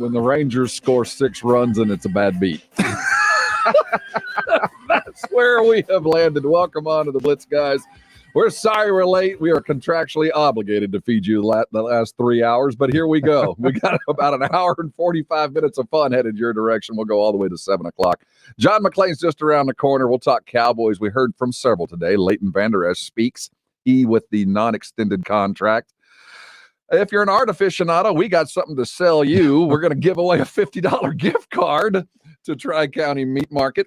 when the Rangers score 6 runs and it's a bad beat. That's where we have landed. Welcome on to the Blitz, guys. We're sorry we're late. We are contractually obligated to feed you the last 3 hours, but here we go. We got about an hour and 45 minutes of fun headed your direction. We'll go all the way to 7 o'clock. John McClain's just around the corner. We'll talk Cowboys. We heard from several today. Leighton Vander Esch speaks. He with the non-extended contract. If you're an art aficionado, we got something to sell you. We're going to give away a $50 gift card to Tri-County Meat Market.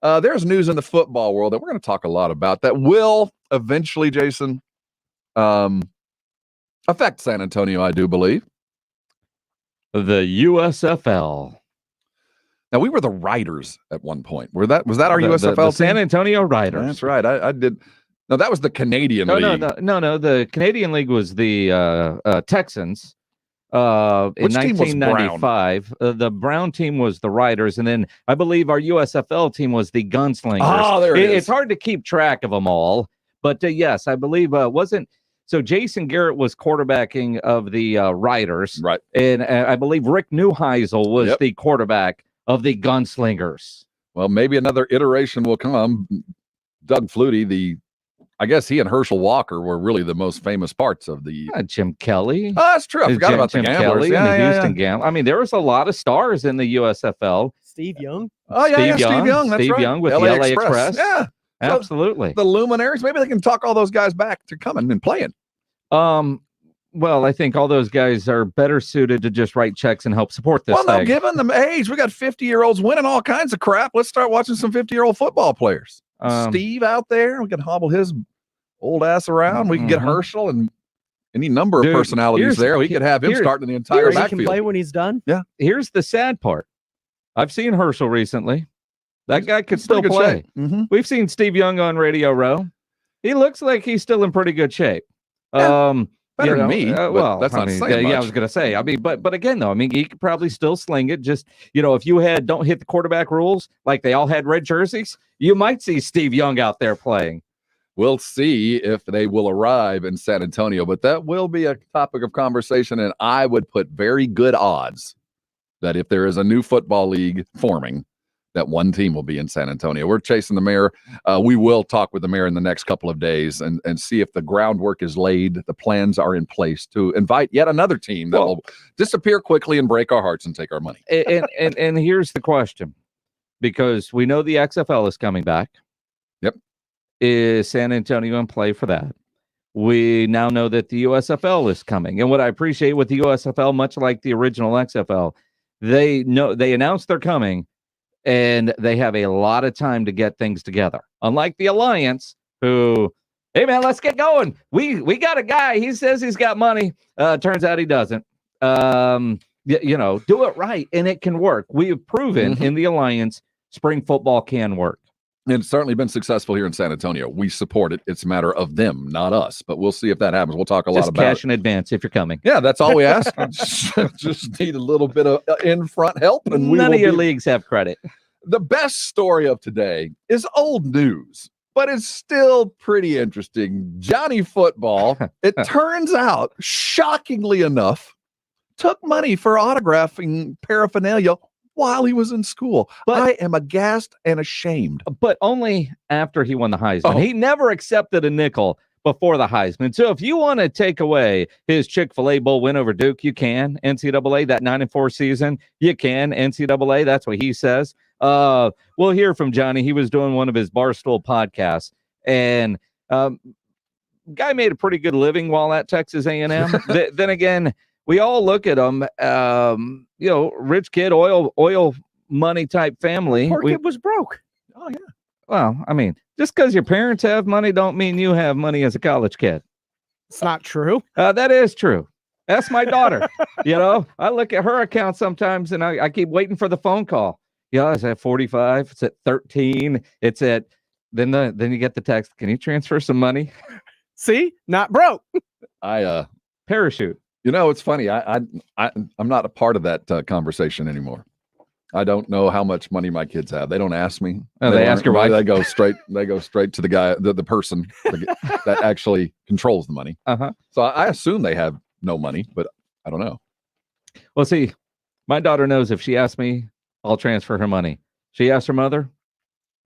There's news in the football world that we're going to talk a lot about that will eventually, Jason, affect San Antonio, I do believe. The USFL. Now, we were the Riders at one point. Was that our USFL the team? San Antonio Riders. That's right. I did. No, that was the Canadian League. No. The Canadian League was the Texans. In 1995, the Brown team was the Riders, and then I believe our USFL team was the Gunslingers. Oh, there it is. It's hard to keep track of them all, but yes, I believe so Jason Garrett was quarterbacking of the Riders, right? And I believe Rick Neuheisel was the quarterback of the Gunslingers. Well, maybe another iteration will come. Doug Flutie, I guess he and Herschel Walker were really the most famous parts of the... Jim Kelly. Oh, that's true. I forgot about the Gamblers. Kelly and the Houston Gamblers. I mean, there was a lot of stars in the USFL. Steve Young. Oh, yeah, Steve Young. That's Steve right. Young with the LA Express. Yeah. Absolutely. So the luminaries, maybe they can talk all those guys back to coming and playing. Well, I think all those guys are better suited to just write checks and help support this thing. Well, no, given them age, we got 50-year-olds winning all kinds of crap. Let's start watching some 50-year-old football players. Steve out there, we can hobble his old ass around. We can get Herschel and any number of personalities there. We could have him starting the entire backfield. He can play when he's done. Yeah. Here's the sad part. I've seen Herschel recently. That guy could still play. Mm-hmm. We've seen Steve Young on Radio Row. He looks like he's still in pretty good shape. Yeah. Better than me. Well, that's not saying much. Yeah, I was gonna say. I mean, but again, though, I mean, he could probably still sling it. Just if you don't hit the quarterback rules like they all had red jerseys, you might see Steve Young out there playing. We'll see if they will arrive in San Antonio, but that will be a topic of conversation. And I would put very good odds that if there is a new football league forming, that one team will be in San Antonio. We're chasing the mayor. We will talk with the mayor in the next couple of days and see if the groundwork is laid. The plans are in place to invite yet another team that will disappear quickly and break our hearts and take our money. And here's the question, because we know the XFL is coming back. Yep. Is San Antonio in play for that? We now know that the USFL is coming. And what I appreciate with the USFL, much like the original XFL, they announced they're coming, and they have a lot of time to get things together. Unlike the Alliance, who, hey, man, let's get going. We got a guy. He says he's got money. Turns out he doesn't. Do it right, and it can work. We have proven in the Alliance spring football can work. And it's certainly been successful here in San Antonio. We support it. It's a matter of them, not us. But we'll see if that happens. We'll talk a lot about cash in advance if you're coming. Yeah, that's all we ask. Just need a little bit of in-front help. And none of your leagues have credit. The best story of today is old news, but it's still pretty interesting. Johnny Football, it turns out, shockingly enough, took money for autographing paraphernalia while he was in school. But I am aghast and ashamed. But only after he won the Heisman. He never accepted a nickel before the Heisman. So if you want to take away his Chick-fil-A Bowl win over Duke, you can. NCAA, that 9-4 season, you can. NCAA, that's what he says. We'll hear from Johnny. He was doing one of his Barstool podcasts, and guy made a pretty good living while at Texas A&M. Then again, we all look at him, rich kid, oil money type family. Poor kid was broke. Oh, yeah. Well, I mean, just because your parents have money don't mean you have money as a college kid. It's not true. That is true. That's my daughter. I look at her account sometimes, and I keep waiting for the phone call. It's at 45. It's at 13. It's at then you get the text. Can you transfer some money? See, not broke. Parachute. It's funny. I'm not a part of that conversation anymore. I don't know how much money my kids have. They don't ask me. They ask your wife. They go straight to the guy, the person that actually controls the money. Uh-huh. So I assume they have no money, but I don't know. Well, see, My daughter knows if she asks me, I'll transfer her money. She asks her mother.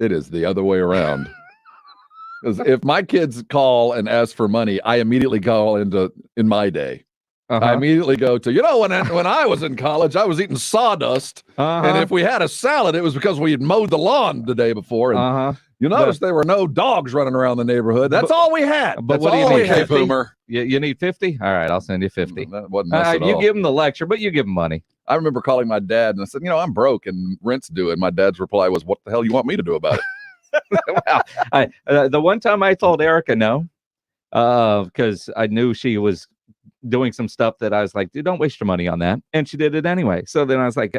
It is the other way around. Because if my kids call and ask for money, I immediately call in my day. I immediately go to, when I was in college, I was eating sawdust. And if we had a salad, it was because we had mowed the lawn the day before. And you notice there were no dogs running around the neyborhood. That's all we had. But That's what do you all need, we had, 50? Boomer. You need 50? All right, I'll send you 50. That wasn't us at all. You give them the lecture, but you give them money. I remember calling my dad and I said, I'm broke and rent's due. And my dad's reply was, what the hell you want me to do about it? Well, the one time I told Erica no, because I knew she was doing some stuff that I was like, dude, don't waste your money on that. And she did it anyway. So then I was like,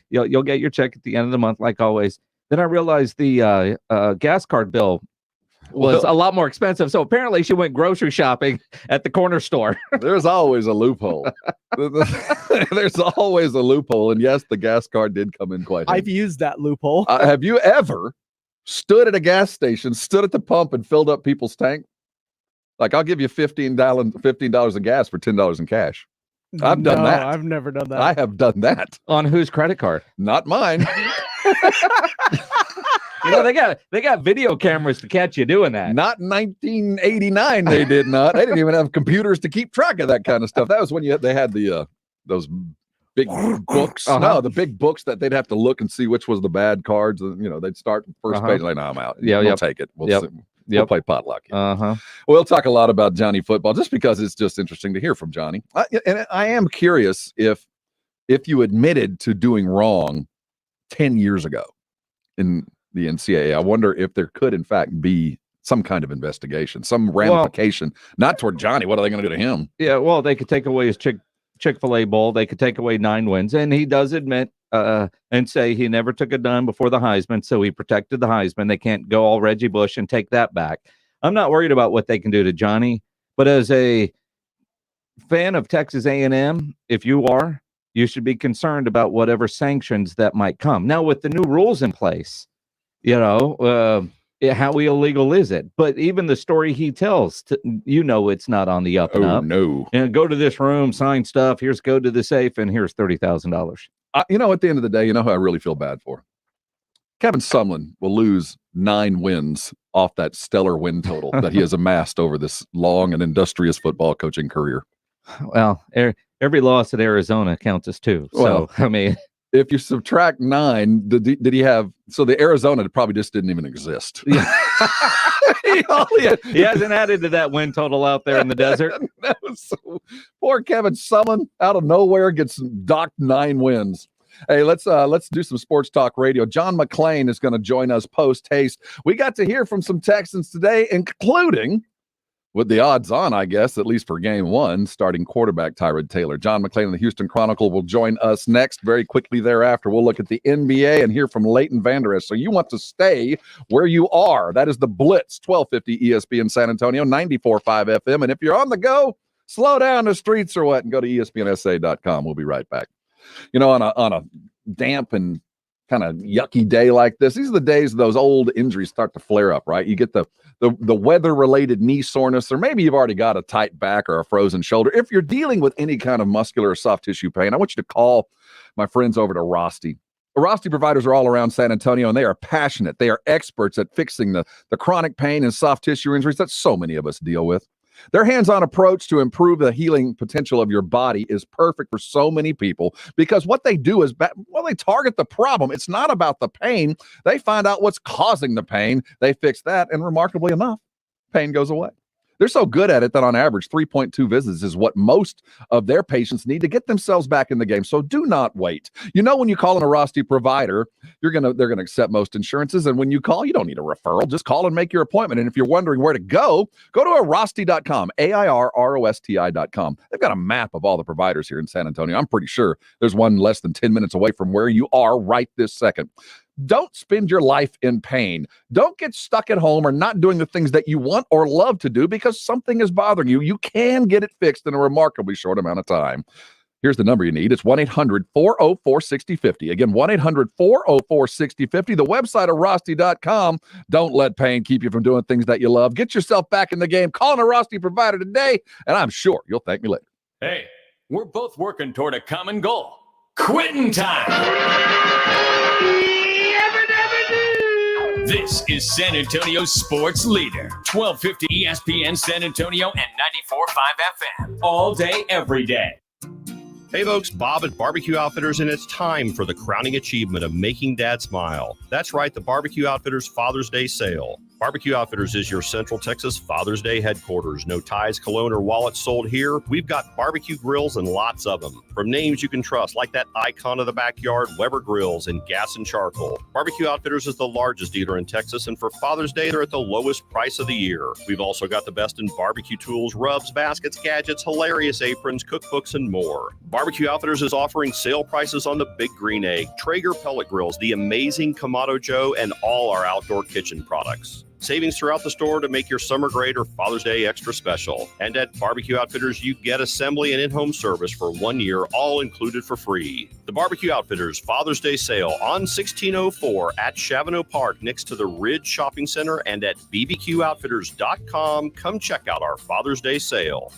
you'll get your check at the end of the month, like always. Then I realized the gas card bill was a lot more expensive. So apparently she went grocery shopping at the corner store. There's always a loophole. There's always a loophole. And yes, the gas card did come in quite I've used that loophole. Have you ever stood at a gas station, stood at the pump and filled up people's tank? Like, I'll give you $15 in gas for $10 in cash. I've done that. I've never done that. I have done that. On whose credit card? Not mine. They got video cameras to catch you doing that. Not in 1989. They did not. They didn't even have computers to keep track of that kind of stuff. That was when they had those big books. No, the big books that they'd have to look and see which was the bad cards. And, they'd start first page like, no, I'm out. We'll take it. We'll play potluck. We'll talk a lot about Johnny football just because it's just interesting to hear from Johnny. And I am curious if you admitted to doing wrong 10 years ago in the NCAA, I wonder if there could, in fact, be some kind of investigation, some ramification, not toward Johnny. What are they going to do to him? Yeah, well, they could take away his Chick-fil-A bowl. They could take away 9 wins. And he does admit and say he never took a dime before the Heisman, so he protected the Heisman. They can't go all Reggie Bush and take that back. I'm not worried about what they can do to Johnny, but as a fan of Texas A&M, if you are, you should be concerned about whatever sanctions that might come. Now, with the new rules in place, how illegal is it? But even the story he tells, it's not on the up and up. No. And go to this room, sign stuff. Go to the safe, and here's $30,000. At the end of the day, who I really feel bad for? Kevin Sumlin will lose 9 wins off that stellar win total that he has amassed over this long and industrious football coaching career. Well, every loss at Arizona counts as 2. So, if you subtract 9, did he have? So the Arizona probably just didn't even exist. Yeah. He hasn't added to that win total out there in the desert. Poor Kevin Sumlin out of nowhere gets docked 9 wins. Hey, let's do some sports talk radio. John McClain is going to join us post haste. We got to hear from some Texans today, including, with the odds on, I guess, at least for game 1, starting quarterback Tyrod Taylor. John McClain of the Houston Chronicle will join us next. Very quickly thereafter, we'll look at the NBA and hear from Leighton Vander Esch. So you want to stay where you are. That is the Blitz, 1250 ESPN San Antonio, 94.5 FM. And if you're on the go, slow down the streets or what, and go to ESPNSA.com. We'll be right back. On a damp and kind of yucky day like this, these are the days those old injuries start to flare up, right? You get the weather-related knee soreness, or maybe you've already got a tight back or a frozen shoulder. If you're dealing with any kind of muscular or soft tissue pain, I want you to call my friends over to Rosti. Rosti providers are all around San Antonio, and they are passionate. They are experts at fixing the chronic pain and soft tissue injuries that so many of us deal with. Their hands-on approach to improve the healing potential of your body is perfect for so many people because what they do is, they target the problem. It's not about the pain. They find out what's causing the pain. They fix that, and remarkably enough, pain goes away. They're so good at it that on average, 3.2 visits is what most of their patients need to get themselves back in the game. So do not wait. When you call in a Rosti provider, they're going to accept most insurances. And when you call, you don't need a referral. Just call and make your appointment. And if you're wondering where to go to Rosti.com, AIRROSTI.com. They've got a map of all the providers here in San Antonio. I'm pretty sure there's one less than 10 minutes away from where you are right this second. Don't spend your life in pain. Don't get stuck at home or not doing the things that you want or love to do because something is bothering you. You can get it fixed in a remarkably short amount of time. Here's the number you need. It's 1-800-404-6050. Again, 1-800-404-6050. The website of Rosti.com. Don't let pain keep you from doing things that you love. Get yourself back in the game. Call in a Rosti provider today, and I'm sure you'll thank me later. Hey, we're both working toward a common goal. Quitting time. This is San Antonio's sports leader, 1250 ESPN San Antonio and 94.5 FM. All day, every day. Hey folks, Bob at Barbecue Outfitters, and it's time for the crowning achievement of making Dad smile. That's right, the Barbecue Outfitters Father's Day sale. Barbecue Outfitters is your Central Texas Father's Day headquarters. No ties, cologne, or wallets sold here. We've got barbecue grills and lots of them. From names you can trust, like that icon of the backyard, Weber Grills, and Gas and Charcoal. Barbecue Outfitters is the largest dealer in Texas, and for Father's Day, they're at the lowest price of the year. We've also got the best in barbecue tools, rubs, baskets, gadgets, hilarious aprons, cookbooks, and more. Barbecue Outfitters is offering sale prices on the Big Green Egg, Traeger pellet grills, the amazing Kamado Joe, and all our outdoor kitchen products. Savings throughout the store to make your summer great or Father's Day extra special. And at Barbecue Outfitters, you get assembly and in-home service for 1 year, all included for free. The Barbecue Outfitters Father's Day sale on 1604 at Chavano Park next to the Ridge Shopping Center and at bbqoutfitters.com. Come check out our Father's Day sale.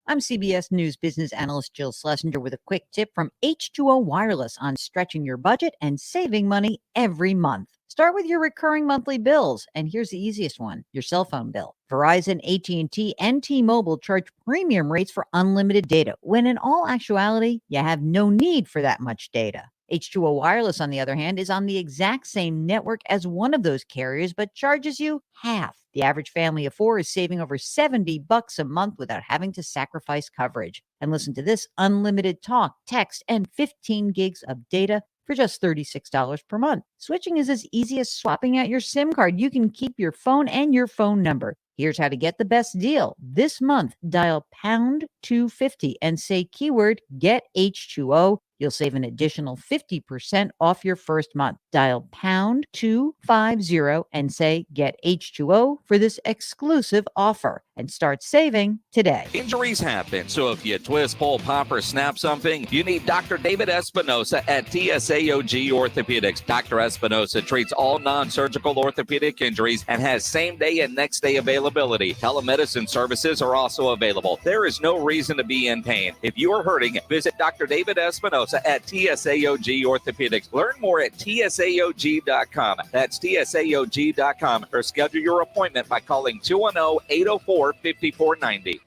I'm CBS News business analyst Jill Schlesinger with a quick tip from H2o Wireless on stretching your budget and saving money every month. Start with your recurring monthly bills, and here's the easiest one, your cell phone bill. Verizon, AT&T, and T-Mobile charge premium rates for unlimited data, when in all actuality, you have no need for that much data. H2o Wireless, on the other hand, is on the exact same network as one of those carriers, but charges you half. The average family of four is saving over $70 a month without having to sacrifice coverage. And listen to this, unlimited talk, text, and 15 gigs of data for just $36 per month. Switching is as easy as swapping out your SIM card. You can keep your phone and your phone number. Here's how to get the best deal. This month, dial pound 250 and say keyword get H2O. You'll save an additional 50% off your first month. Dial pound 250 and say get H2O for this exclusive offer and start saving today. Injuries happen, so if you twist, pull, pop, or snap something, you need Dr. David Espinosa at TSAOG Orthopedics. Dr. Espinosa treats all non-surgical orthopedic injuries and has same-day and next-day availability. Telemedicine services are also available. There is no reason to be in pain. If you are hurting, visit Dr. David Espinosa at TSAOG Orthopedics. Learn more at TSAOG.com. That's TSAOG.com, or schedule your appointment by calling 210-804-5490.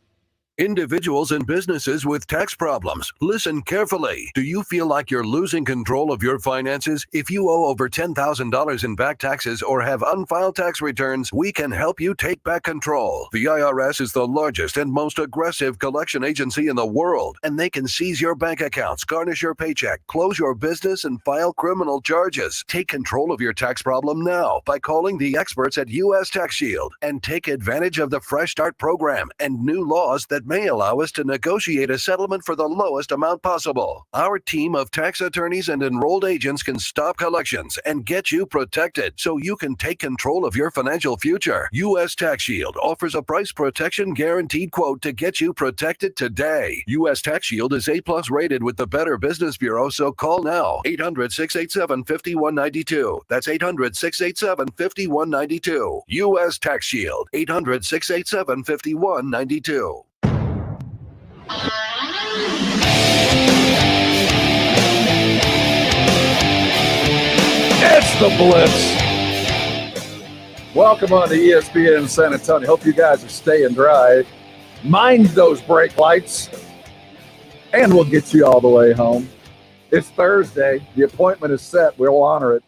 Individuals and businesses with tax problems, listen carefully. Do you feel like you're losing control of your finances? If you owe over $10,000 in back taxes or have unfiled tax returns, we can help you take back control. The IRS is the largest and most aggressive collection agency in the world, and they can seize your bank accounts, garnish your paycheck, close your business, and file criminal charges. Take control of your tax problem now by calling the experts at U.S. Tax Shield and take advantage of the Fresh Start program and new laws that may allow us to negotiate a settlement for the lowest amount possible. Our team of tax attorneys and enrolled agents can stop collections and get you protected so you can take control of your financial future. U.S. Tax Shield offers a price protection guaranteed quote to get you protected today. U.S. Tax Shield is A+ rated with the Better Business Bureau, so call now. 800-687-5192. That's 800-687-5192. U.S. Tax Shield. 800-687-5192. It's the Blitz. Welcome on to ESPN San Antonio. Hope you guys are staying dry. Mind those brake lights, and we'll get you all the way home. It's Thursday. The appointment is set. We'll honor it.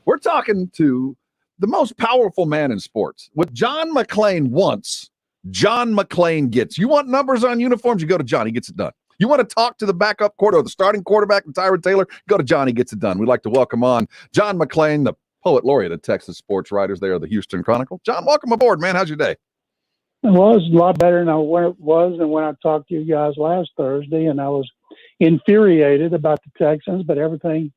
We're talking to the most powerful man in sports. What John McClain wants, John McClain gets. You want numbers on uniforms? You go to John. He gets it done. You want to talk to the backup quarter or the starting quarterback, Tyrod Taylor? Go to John. He gets it done. We'd like to welcome on John McClain, the poet laureate of Texas sports writers there of the Houston Chronicle. John, welcome aboard, man. How's your day? Well, it was a lot better than it was than when I talked to you guys last Thursday, and I was infuriated about the Texans, but everything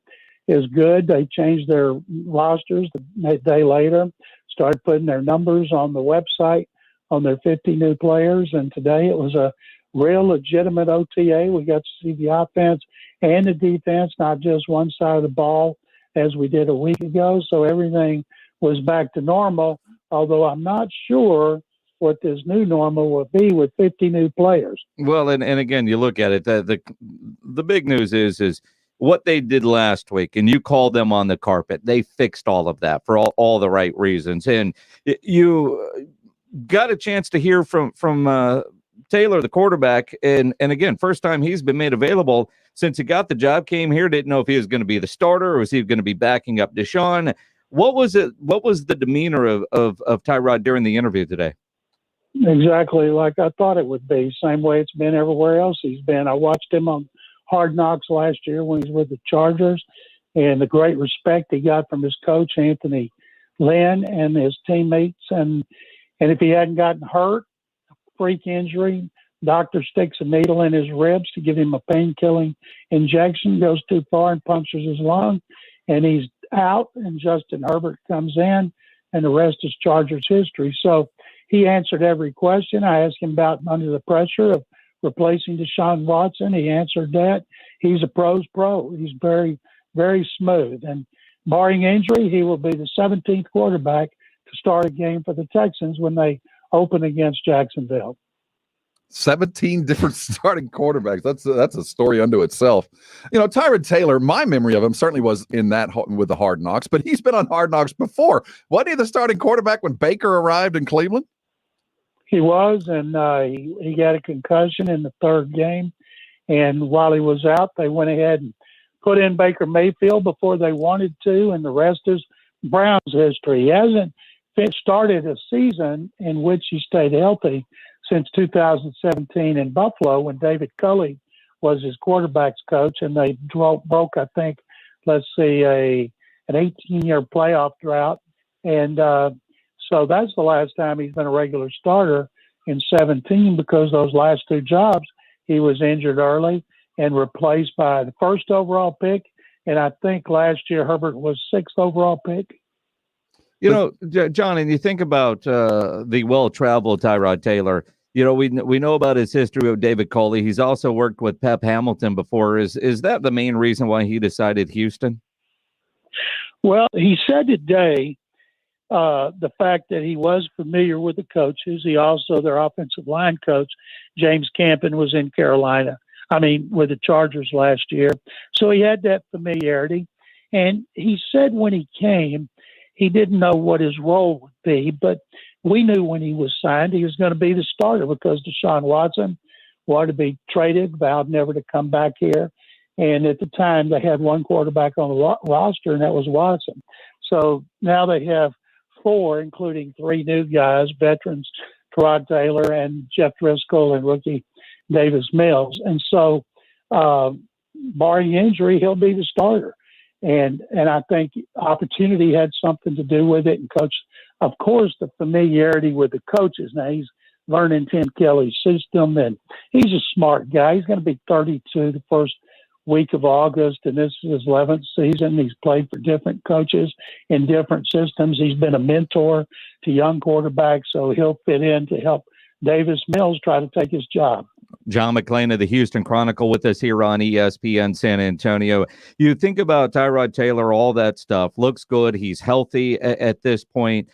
is good. They changed their rosters a day later, started putting their numbers on the website on their 50 new players, and today it was a real legitimate OTA. We got to see the offense and the defense, not just one side of the ball as we did a week ago. So everything was back to normal, although I'm not sure what this new normal will be with 50 new players. Well, and again, you look at it. The big news is what they did last week, and you called them on the carpet. They fixed all of that for all the right reasons, and you got a chance to hear from Taylor, the quarterback, and again, first time he's been made available since he got the job. Came here, didn't know if he was going to be the starter or was he going to be backing up Deshaun. What was it? What was the demeanor of Tyrod during the interview today? Exactly like I thought it would be. Same way it's been everywhere else he's been. I watched him on Hard Knocks last year when he was with the Chargers, and the great respect he got from his coach, Anthony Lynn, and his teammates. And if he hadn't gotten hurt, freak injury, doctor sticks a needle in his ribs to give him a pain-killing injection, goes too far and punctures his lung, and he's out, and Justin Herbert comes in, and the rest is Chargers history. So he answered every question. I asked him about under the pressure of replacing Deshaun Watson. He answered that. He's a pro's pro. He's very, very smooth. And barring injury, he will be the 17th quarterback to start a game for the Texans when they open against Jacksonville. 17 different starting quarterbacks. That's a story unto itself. You know, Tyrod Taylor, my memory of him certainly was in that with the Hard Knocks, but he's been on Hard Knocks before. Wasn't he the starting quarterback when Baker arrived in Cleveland? He was, and he got a concussion in the third game. And while he was out, they went ahead and put in Baker Mayfield before they wanted to, and the rest is Brown's history. He hasn't started a season in which he stayed healthy since 2017 in Buffalo when David Culley was his quarterback's coach, and they broke, I think, an 18-year playoff drought. And so that's the last time he's been a regular starter in 17, because those last two jobs he was injured early and replaced by the first overall pick. And I think last year Herbert was sixth overall pick. You know, John, and you think about the well-traveled Tyrod Taylor. You know, we know about his history with David Culley. He's also worked with Pep Hamilton before. Is that the main reason why he decided Houston? Well, he said today the fact that he was familiar with the coaches. He also, their offensive line coach, James Campen, was in with the Chargers last year. So he had that familiarity. And he said when he came, he didn't know what his role would be, but we knew when he was signed he was going to be the starter because Deshaun Watson wanted to be traded, vowed never to come back here. And at the time, they had one quarterback on the roster, and that was Watson. So now they have four, including three new guys, veterans, Tyrod Taylor and Jeff Driscoll and rookie Davis Mills. And so, barring injury, he'll be the starter. And I think opportunity had something to do with it. And coach, of course, the familiarity with the coaches. Now he's learning Tim Kelly's system, and he's a smart guy. He's going to be 32 the first week of August, and this is his 11th season. He's played for different coaches in different systems. He's been a mentor to young quarterbacks, so he'll fit in to help Davis Mills try to take his job. John McClain of the Houston Chronicle with us here on ESPN San Antonio. You think about Tyrod Taylor, all that stuff. Looks good. He's healthy at this point.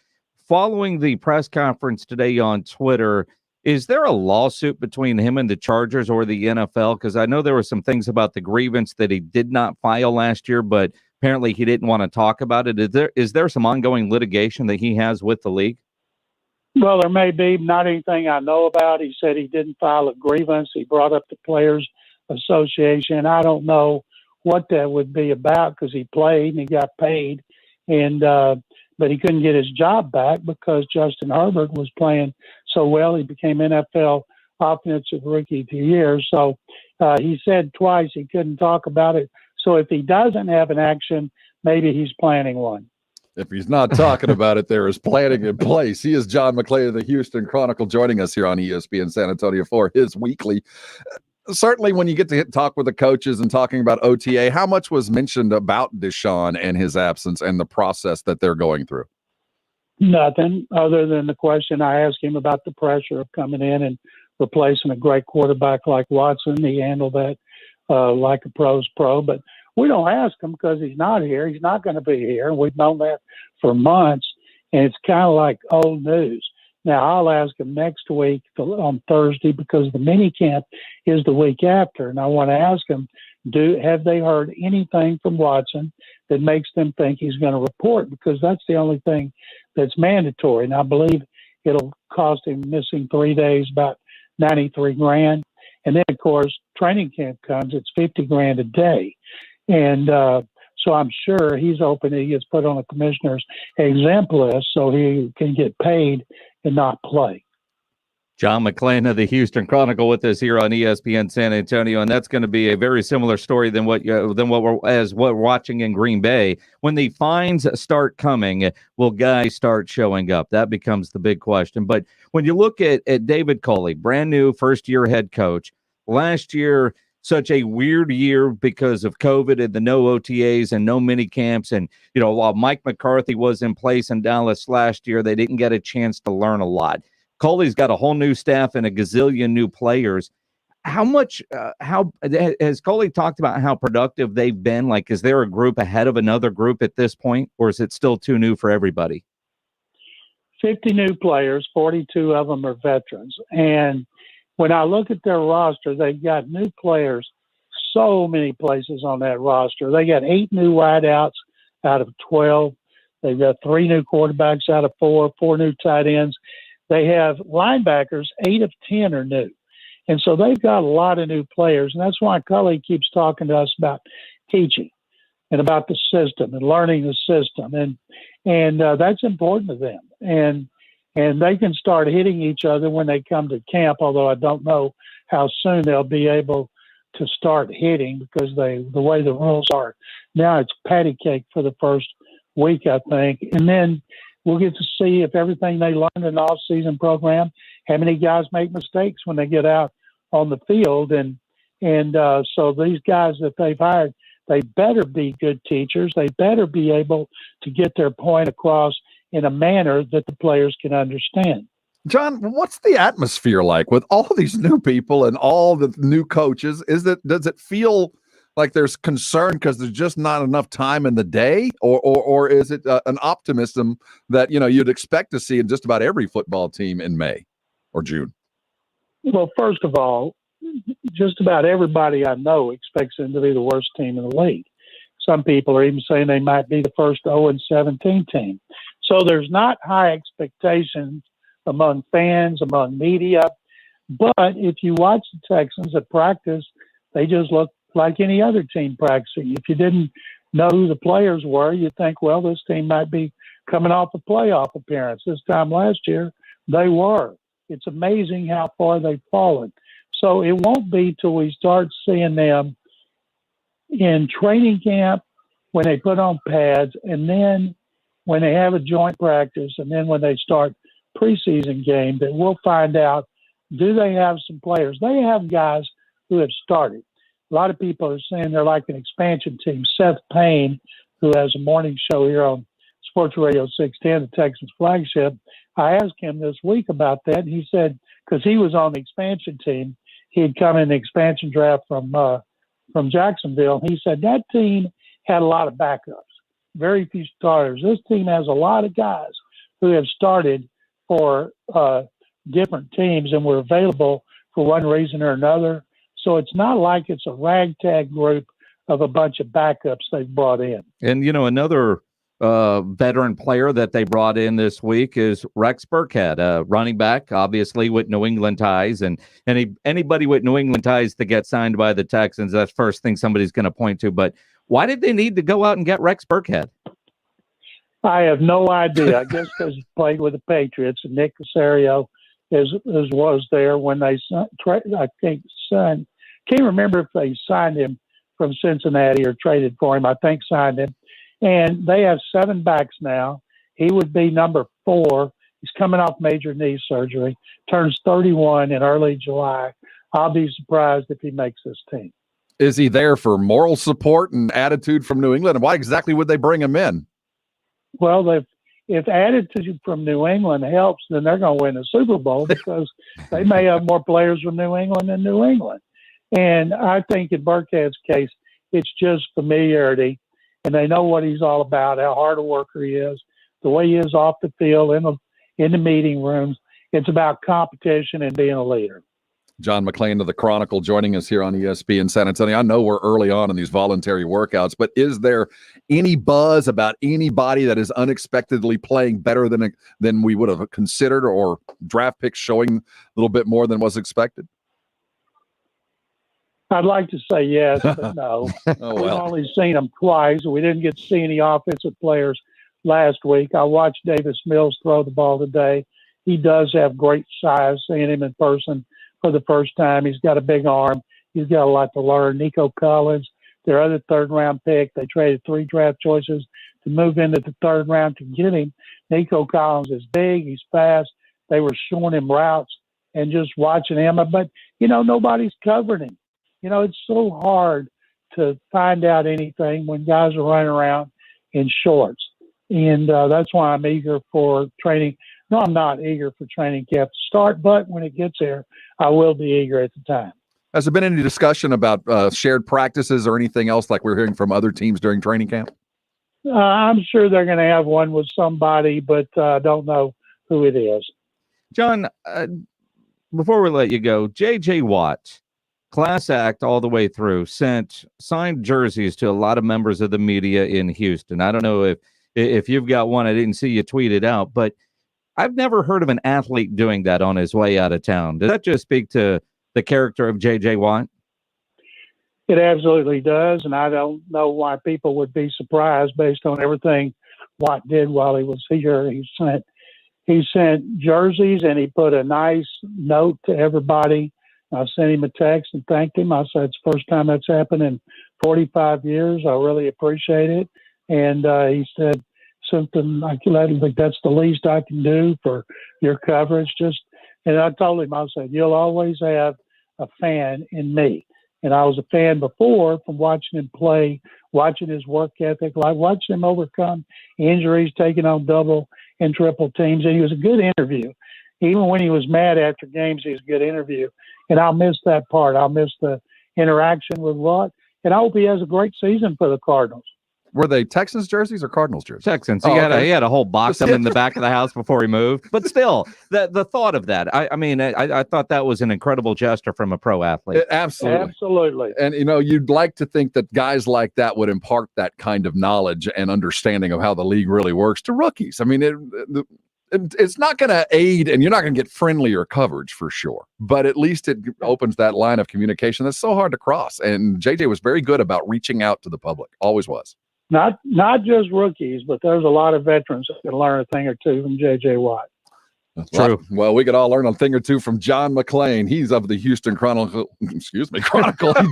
Following the press conference today on Twitter, is there a lawsuit between him and the Chargers or the NFL? Because I know there were some things about the grievance that he did not file last year, but apparently he didn't want to talk about it. Is there some ongoing litigation that he has with the league? Well, there may be, not anything I know about. He said he didn't file a grievance. He brought up the Players Association. I don't know what that would be about because he played and he got paid, but he couldn't get his job back because Justin Herbert was playing so well. He became NFL Offensive Rookie of the Year. So he said twice he couldn't talk about it. So if he doesn't have an action, maybe he's planning one. If he's not talking about it, there is planning in place. He is John McClain of the Houston Chronicle joining us here on ESPN San Antonio for his weekly. Certainly when you get to talk with the coaches and talking about OTA, how much was mentioned about Deshaun and his absence and the process that they're going through? Nothing other than the question I asked him about the pressure of coming in and replacing a great quarterback like Watson. He handled that like a pro's pro, but we don't ask him because he's not here. He's not going to be here. We've known that for months, and it's kind of like old news. Now, I'll ask him next week on Thursday because the mini camp is the week after. And I want to ask him, have they heard anything from Watson that makes them think he's going to report? Because that's the only thing that's mandatory. And I believe it'll cost him missing 3 days about $93,000. And then, of course, training camp comes, it's $50,000 a day. And so I'm sure he's hoping he gets put on a commissioner's exempt list so he can get paid and not play. John McClain of the Houston Chronicle with us here on ESPN San Antonio, and that's going to be a very similar story than what we're watching in Green Bay. When the fines start coming, will guys start showing up? That becomes the big question. But when you look at David Culley, brand new first-year head coach, last year such a weird year because of COVID and the no OTAs and no mini camps, and while Mike McCarthy was in place in Dallas last year, they didn't get a chance to learn a lot. Coley's got a whole new staff and a gazillion new players. How has Coley talked about how productive they've been? Like, is there a group ahead of another group at this point, or is it still too new for everybody? 50 new players, 42 of them are veterans. And when I look at their roster, they've got new players, so many places on that roster. They got 8 new wideouts out of 12. They've got 3 new quarterbacks out of 4 new tight ends. They have linebackers, 8 of 10 are new. And so they've got a lot of new players. And that's why Cully keeps talking to us about teaching and about the system and learning the system. And that's important to them. And they can start hitting each other when they come to camp, although I don't know how soon they'll be able to start hitting because the way the rules are now, it's patty cake for the first week, I think. And then we'll get to see if everything they learned in the off-season program, how many guys make mistakes when they get out on the field. And so these guys that they've hired, they better be good teachers. They better be able to get their point across in a manner that the players can understand. John, what's the atmosphere like with all these new people and all the new coaches? Does it feel like there's concern because there's just not enough time in the day, or is it an optimism that you'd expect to see in just about every football team in May or June? Well, first of all, just about everybody I know expects them to be the worst team in the league. Some people are even saying they might be the first 0-17 team. So there's not high expectations among fans, among media. But if you watch the Texans at practice, they just look like any other team practicing. If you didn't know who the players were, you'd think, well, this team might be coming off a playoff appearance. This time last year, they were. It's amazing how far they've fallen. So it won't be till we start seeing them in training camp when they put on pads, and then when they have a joint practice, and then when they start preseason game, that we'll find out, do they have some players? They have guys who have started. A lot of people are saying they're like an expansion team. Seth Payne, who has a morning show here on Sports Radio 610, the Texans flagship, I asked him this week about that, and he said, because he was on the expansion team, he had come in the expansion draft from Jacksonville. He said that team had a lot of backups, very few starters. This team has a lot of guys who have started for different teams and were available for one reason or another. So it's not like it's a ragtag group of a bunch of backups they've brought in. And, another veteran player that they brought in this week is Rex Burkhead, running back, obviously with New England ties. And anybody with New England ties to get signed by the Texans, that's first thing somebody's going to point to. But why did they need to go out and get Rex Burkhead? I have no idea. I guess because he played with the Patriots, and Nick Caserio was there when they can't remember if they signed him from Cincinnati or traded for him. I think signed him. And they have 7 backs now. He would be number 4. He's coming off major knee surgery, turns 31 in early July. I'll be surprised if he makes this team. Is he there for moral support and attitude from New England? And why exactly would they bring him in? Well, if attitude from New England helps, then they're going to win the Super Bowl because they may have more players from New England than New England. And I think in Burkhead's case, it's just familiarity. And they know what he's all about, how hard a worker he is, the way he is off the field, in the meeting rooms. it's about competition and being a leader. John McClain of the Chronicle joining us here on ESPN San Antonio. I know we're early on in these voluntary workouts, but is there any buzz about anybody that is unexpectedly playing better than we would have considered, or draft picks showing a little bit more than was expected? I'd like to say yes, but no. Oh, We've well. only seen them twice. We didn't get to see any offensive players last week. I watched Davis Mills throw the ball today. He does have great size. Seeing him in person for the first time, he's got a big arm. He's got a lot to learn. Nico Collins, their other third-round pick, they traded 3 draft choices to move into the third round to get him. Nico Collins is big. He's fast. They were showing him routes and just watching him. But, nobody's covering him. It's so hard to find out anything when guys are running around in shorts. And that's why I'm eager for training. No, I'm not eager for training camp to start, but when it gets there, I will be eager at the time. Has there been any discussion about shared practices or anything else like we're hearing from other teams during training camp? I'm sure they're going to have one with somebody, but I don't know who it is. John, before we let you go, J.J. Watt, class act all the way through, sent signed jerseys to a lot of members of the media in Houston. I don't know if you've got one. I didn't see you tweet it out, but I've never heard of an athlete doing that on his way out of town. Does that just speak to the character of J.J. Watt? It absolutely does, and I don't know why people would be surprised based on everything Watt did while he was here. He sent jerseys, and he put a nice note to everybody. I sent him a text and thanked him. I said, it's the first time that's happened in 45 years. I really appreciate it. And he said something like, I think that's the least I can do for your coverage. And I told him, I said, you'll always have a fan in me. And I was a fan before from watching him play, watching his work ethic, like watching him overcome injuries, taking on double and triple teams. And he was a good interview. Even when he was mad after games, he was a good interview. And I'll miss that part. I'll miss the interaction with Watt. And I hope he has a great season for the Cardinals. Were they Texans jerseys or Cardinals jerseys? Texans. Oh, He had a whole box of them in the back of the house before he moved. But still, the thought of that, I thought that was an incredible gesture from a pro athlete. Absolutely. And, you'd like to think that guys like that would impart that kind of knowledge and understanding of how the league really works to rookies. I mean, it's not going to aid, and you're not going to get friendlier coverage for sure, but at least it opens that line of communication that's so hard to cross. And JJ was very good about reaching out to the public, always was. Not just rookies, but there's a lot of veterans that can learn a thing or two from J.J. Watt. True. Well, we could all learn a thing or two from John McClain. He's of the Houston Chronicle. Chronicle. He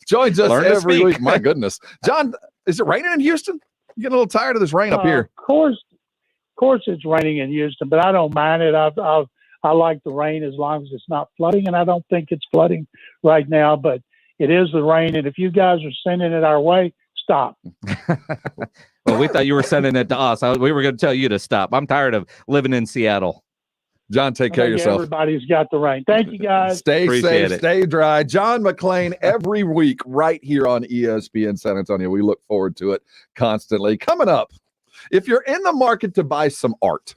joins us every week. My goodness, John, is it raining in Houston? You getting a little tired of this rain up here? Of course, it's raining in Houston, but I don't mind it. I like the rain as long as it's not flooding, and I don't think it's flooding right now. But it is the rain, and if you guys are sending it our way, stop. Well, we thought you were sending it to us. We were going to tell you to stop. I'm tired of living in Seattle. John, take care of yourself. Everybody's got the rain. Thank you, guys. Stay Appreciate safe, it. stay dry. John McClain every week right here on ESPN San Antonio. We look forward to it constantly. Coming up, if you're in the market to buy some art,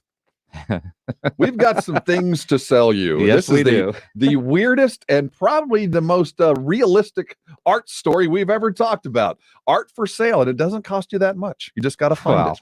we've got some things to sell you. Yes, we do. The weirdest and probably the most realistic art story we've ever talked about. Art for sale, and it doesn't cost you that much. You just got to find it.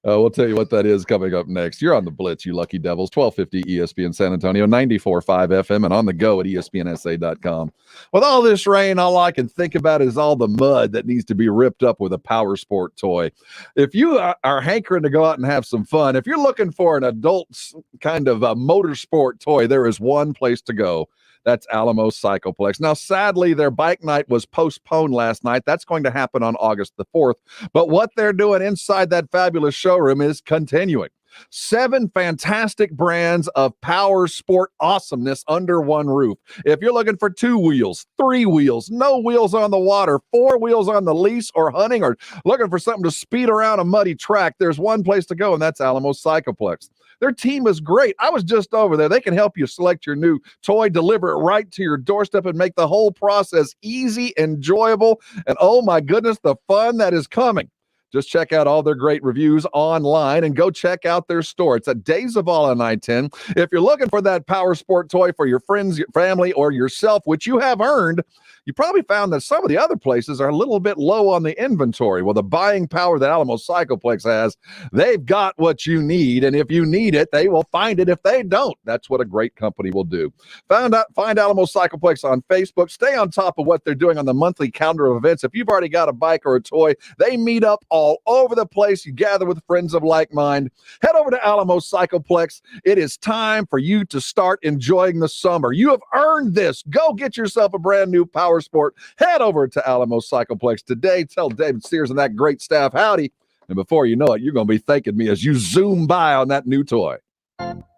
We'll tell you what that is coming up next. You're on the Blitz, you lucky devils. 1250 ESPN San Antonio, 94.5 FM, and on the go at ESPNSA.com. With all this rain, all I can think about is all the mud that needs to be ripped up with a power sport toy. If you are hankering to go out and have some fun, if you're looking for an adult kind of a motorsport toy, there is one place to go. That's Alamo Cycleplex. Now, sadly, their bike night was postponed last night. That's going to happen on August the 4th. But what they're doing inside that fabulous showroom is continuing. 7 fantastic brands of power sport awesomeness under one roof. If you're looking for 2 wheels, 3 wheels, no wheels on the water, 4 wheels on the lease, or hunting, or looking for something to speed around a muddy track, there's one place to go, and that's Alamo Cycleplex. Their team is great. I was just over there. They can help you select your new toy, deliver it right to your doorstep, and make the whole process easy, enjoyable, and oh my goodness, the fun that is coming Just check out all their great reviews online and go check out their store. It's at Days of All on I-10. If you're looking for that power sport toy for your friends, your family, or yourself, which you have earned, you probably found that some of the other places are a little bit low on the inventory. Well, the buying power that Alamo Cycleplex has, they've got what you need, and if you need it, they will find it. If they don't, that's what a great company will do. Find Alamo Cycleplex on Facebook. Stay on top of what they're doing on the monthly calendar of events. If you've already got a bike or a toy, they meet up all over the place. You gather with friends of like mind. Head over to Alamo Cycleplex. It is time for you to start enjoying the summer. You have earned this. Go get yourself a brand new power sport. Head over to Alamo Cycleplex today. Tell David Sears and that great staff howdy. And before you know it, you're going to be thanking me as you zoom by on that new toy.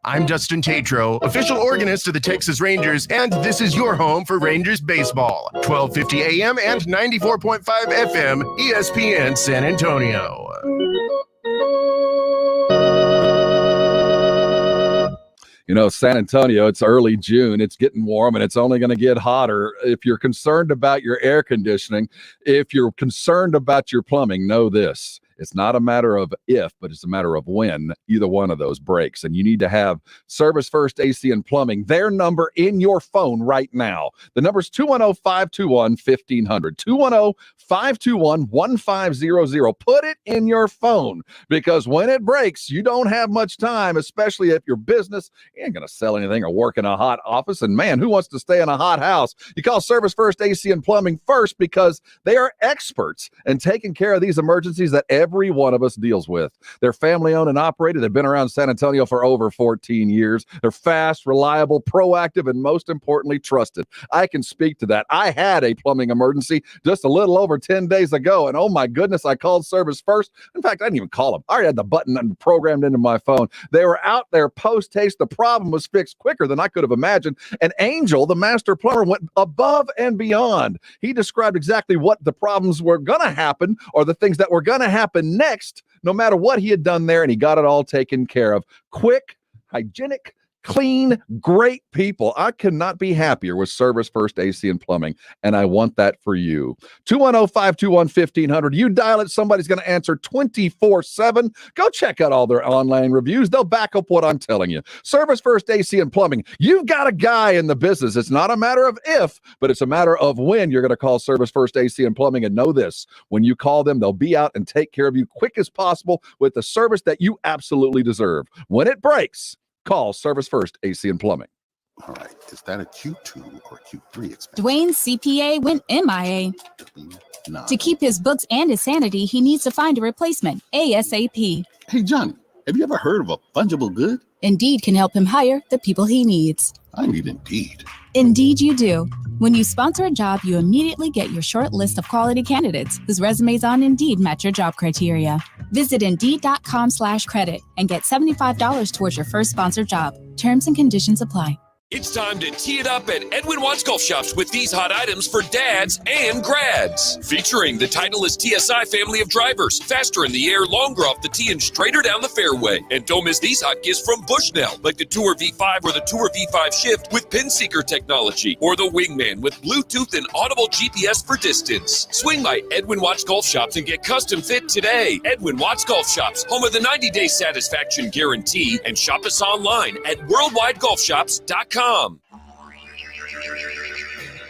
I'm Justin Tatro, official organist of the Texas Rangers, and this is your home for Rangers baseball. 1250 AM and 94.5 FM, ESPN San Antonio. You know, San Antonio, it's early June. It's getting warm, and it's only going to get hotter. If you're concerned about your air conditioning, if you're concerned about your plumbing, know this. It's not a matter of if, but it's a matter of when either one of those breaks. And you need to have Service First AC and Plumbing, their number in your phone right now. The number is 210-521-1500. 210-521-1500. Put it in your phone, because when it breaks, you don't have much time, especially if your business ain't going to sell anything or work in a hot office. And man, who wants to stay in a hot house? You call Service First AC and Plumbing first, because they are experts in taking care of these emergencies that every one of us deals with. They're family owned and operated. They've been around San Antonio for over 14 years. They're fast, reliable, proactive, and most importantly, trusted. I can speak to that. I had a plumbing emergency just a little over 10 days ago, and oh my goodness, I called Service First. In fact, I didn't even call them. I already had the button programmed into my phone. They were out there post-haste. The problem was fixed quicker than I could have imagined. And Angel, the master plumber, went above and beyond. He described exactly what the problems were going to happen, or the things that were going to happen next, no matter what he had done there, and he got it all taken care of. Quick, hygienic, clean, great people. I could not be happier with Service First AC and Plumbing, and I want that for you. 210-521-1500. You dial it, somebody's going to answer 24/7. Go check out all their online reviews. They'll back up what I'm telling you. Service First AC and Plumbing. You've got a guy in the business. It's not a matter of if, but it's a matter of when you're going to call Service First AC and Plumbing. And know this, when you call them, they'll be out and take care of you quick as possible with the service that you absolutely deserve. When it breaks, call Service First AC and Plumbing. All right. Is that a Q2 or Q3 expense? Dwayne's CPA went MIA. To keep his books and his sanity, he needs to find a replacement ASAP. Hey, Johnny, have you ever heard of a fungible good? Indeed can help him hire the people he needs. I need Indeed. Indeed you do. When you sponsor a job, you immediately get your short list of quality candidates whose resumes on Indeed match your job criteria. Visit Indeed.com/credit and get $75 towards your first sponsored job. Terms and conditions apply. It's time to tee it up at Edwin Watts Golf Shops with these hot items for dads and grads. Featuring the Titleist TSI family of drivers. Faster in the air, longer off the tee, and straighter down the fairway. And don't miss these hot gifts from Bushnell, like the Tour V5 or the Tour V5 Shift with pin seeker technology. Or the Wingman with Bluetooth and audible GPS for distance. Swing by Edwin Watts Golf Shops and get custom fit today. Edwin Watts Golf Shops, home of the 90-day satisfaction guarantee. And shop us online at worldwidegolfshops.com.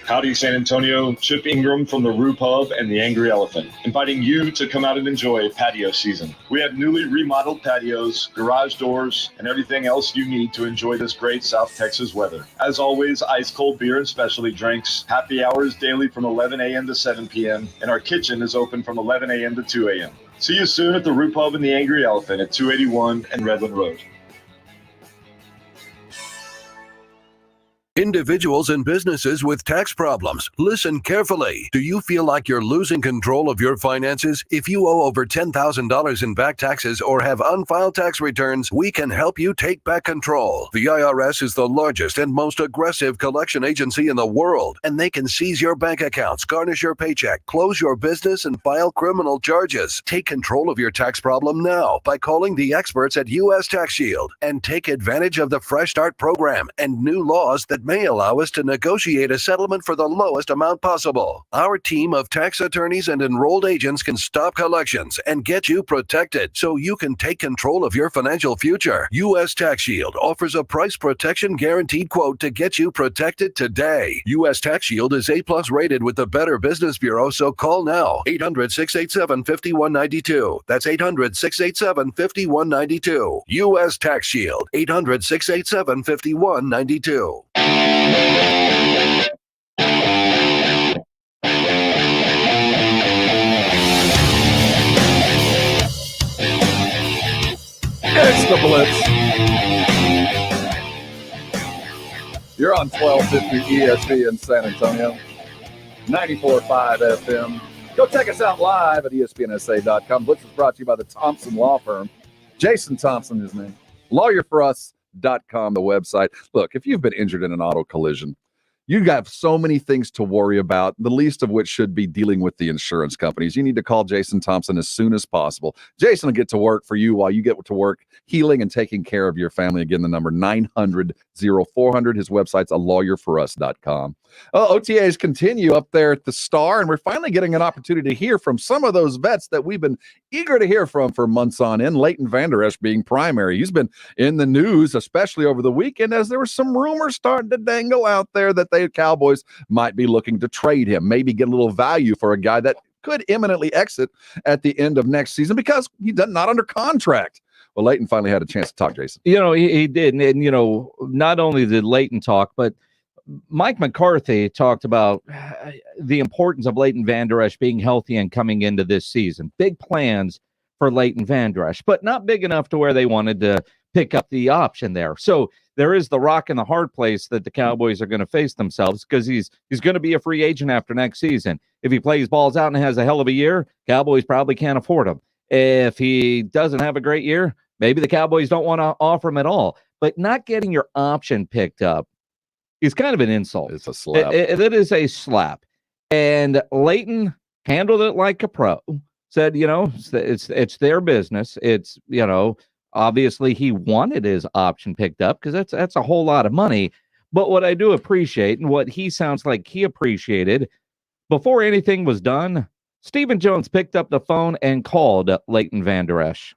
Howdy, San Antonio. Chip Ingram from the Roo Pub and the Angry Elephant, inviting you to come out and enjoy patio season. We have newly remodeled patios, garage doors, and everything else you need to enjoy this great South Texas weather. As always, ice cold beer and specialty drinks. Happy hours daily from 11 a.m. to 7 p.m. And our kitchen is open from 11 a.m. to 2 a.m. See you soon at the Roo Pub and the Angry Elephant at 281 and Redland Road. Individuals and businesses with tax problems, listen carefully. Do you feel like you're losing control of your finances? If you owe over $10,000 in back taxes or have unfiled tax returns, we can help you take back control. The IRS is the largest and most aggressive collection agency in the world, and they can seize your bank accounts, garnish your paycheck, close your business, and file criminal charges. Take control of your tax problem now by calling the experts at U.S. Tax Shield and take advantage of the Fresh Start program and new laws that may allow us to negotiate a settlement for the lowest amount possible. Our team of tax attorneys and enrolled agents can stop collections and get you protected so you can take control of your financial future. U.S. Tax Shield offers a price protection guaranteed quote to get you protected today. U.S. Tax Shield is A+ rated with the Better Business Bureau, so call now. 800-687-5192. That's 800-687-5192. U.S. Tax Shield. 800-687-5192. It's the Blitz. You're on 1250 ESP in San Antonio, 94.5 FM. Go check us out live at ESPNSA.com. Blitz is brought to you by the Thompson Law Firm. Jason Thompson, his name. LawyerForUs.com, the website. Look, if you've been injured in an auto collision, you have so many things to worry about, the least of which should be dealing with the insurance companies. You need to call Jason Thompson as soon as possible. Jason will get to work for you while you get to work healing and taking care of your family. Again, the number 900-0400. His website's LawyerForUs.com. OTAs continue up there at the Star, and we're finally getting an opportunity to hear from some of those vets that we've been eager to hear from for months on end. Leighton Vander Esch being primary. He's been in the news, especially over the weekend, as there were some rumors starting to dangle out there that the Cowboys might be looking to trade him, maybe get a little value for a guy that could imminently exit at the end of next season because he's not under contract. Well, Leighton finally had a chance to talk, Jason. He did. And, not only did Leighton talk, but Mike McCarthy talked about the importance of Leighton Vander Esch being healthy and coming into this season. Big plans for Leighton Vander Esch, but not big enough to where they wanted to pick up the option there. So there is the rock and the hard place that the Cowboys are going to face themselves because he's going to be a free agent after next season. If he plays balls out and has a hell of a year, Cowboys probably can't afford him. If he doesn't have a great year, maybe the Cowboys don't want to offer him at all. But not getting your option picked up is kind of an insult. It's a slap. It is a slap. And Leighton handled it like a pro. Said, it's their business. It's, obviously he wanted his option picked up because that's a whole lot of money. But what I do appreciate and what he sounds like he appreciated, before anything was done, Stephen Jones picked up the phone and called Leighton Vander Esch.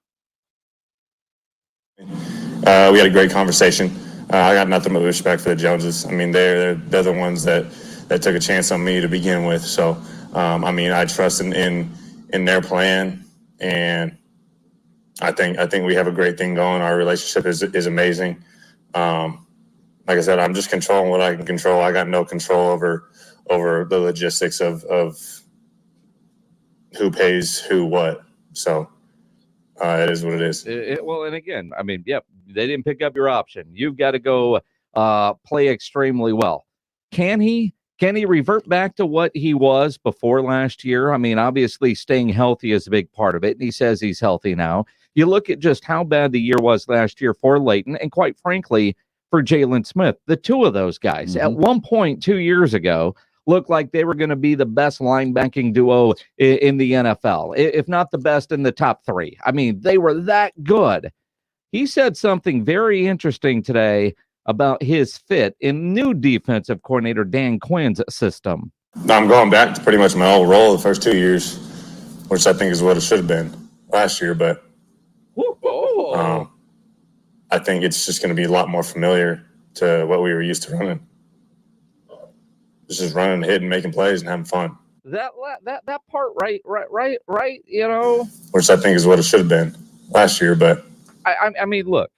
We had a great conversation. I got nothing but respect for the Joneses. I mean, they're the ones that took a chance on me to begin with. So, I trust in their plan, and I think we have a great thing going. Our relationship is amazing. Like I said, I'm just controlling what I can control. I got no control over the logistics of who pays who what. So it is what it is. Well, and again, they didn't pick up your option. You've got to go play extremely well. Can he revert back to what he was before last year? Obviously staying healthy is a big part of it, and he says he's healthy now. You look at just how bad the year was last year for Leighton, and quite frankly, for Jalen Smith. The two of those guys at one point 2 years ago looked like they were going to be the best linebacking duo in the NFL, if not the best in the top three. They were that good. He said something very interesting today about his fit in new defensive coordinator Dan Quinn's system. I'm going back to pretty much my old role the first 2 years, which I think is what it should have been last year. But I think it's just going to be a lot more familiar to what we were used to running. Just running, hitting, making plays, and having fun. That part, right. Which I think is what it should have been last year. But look,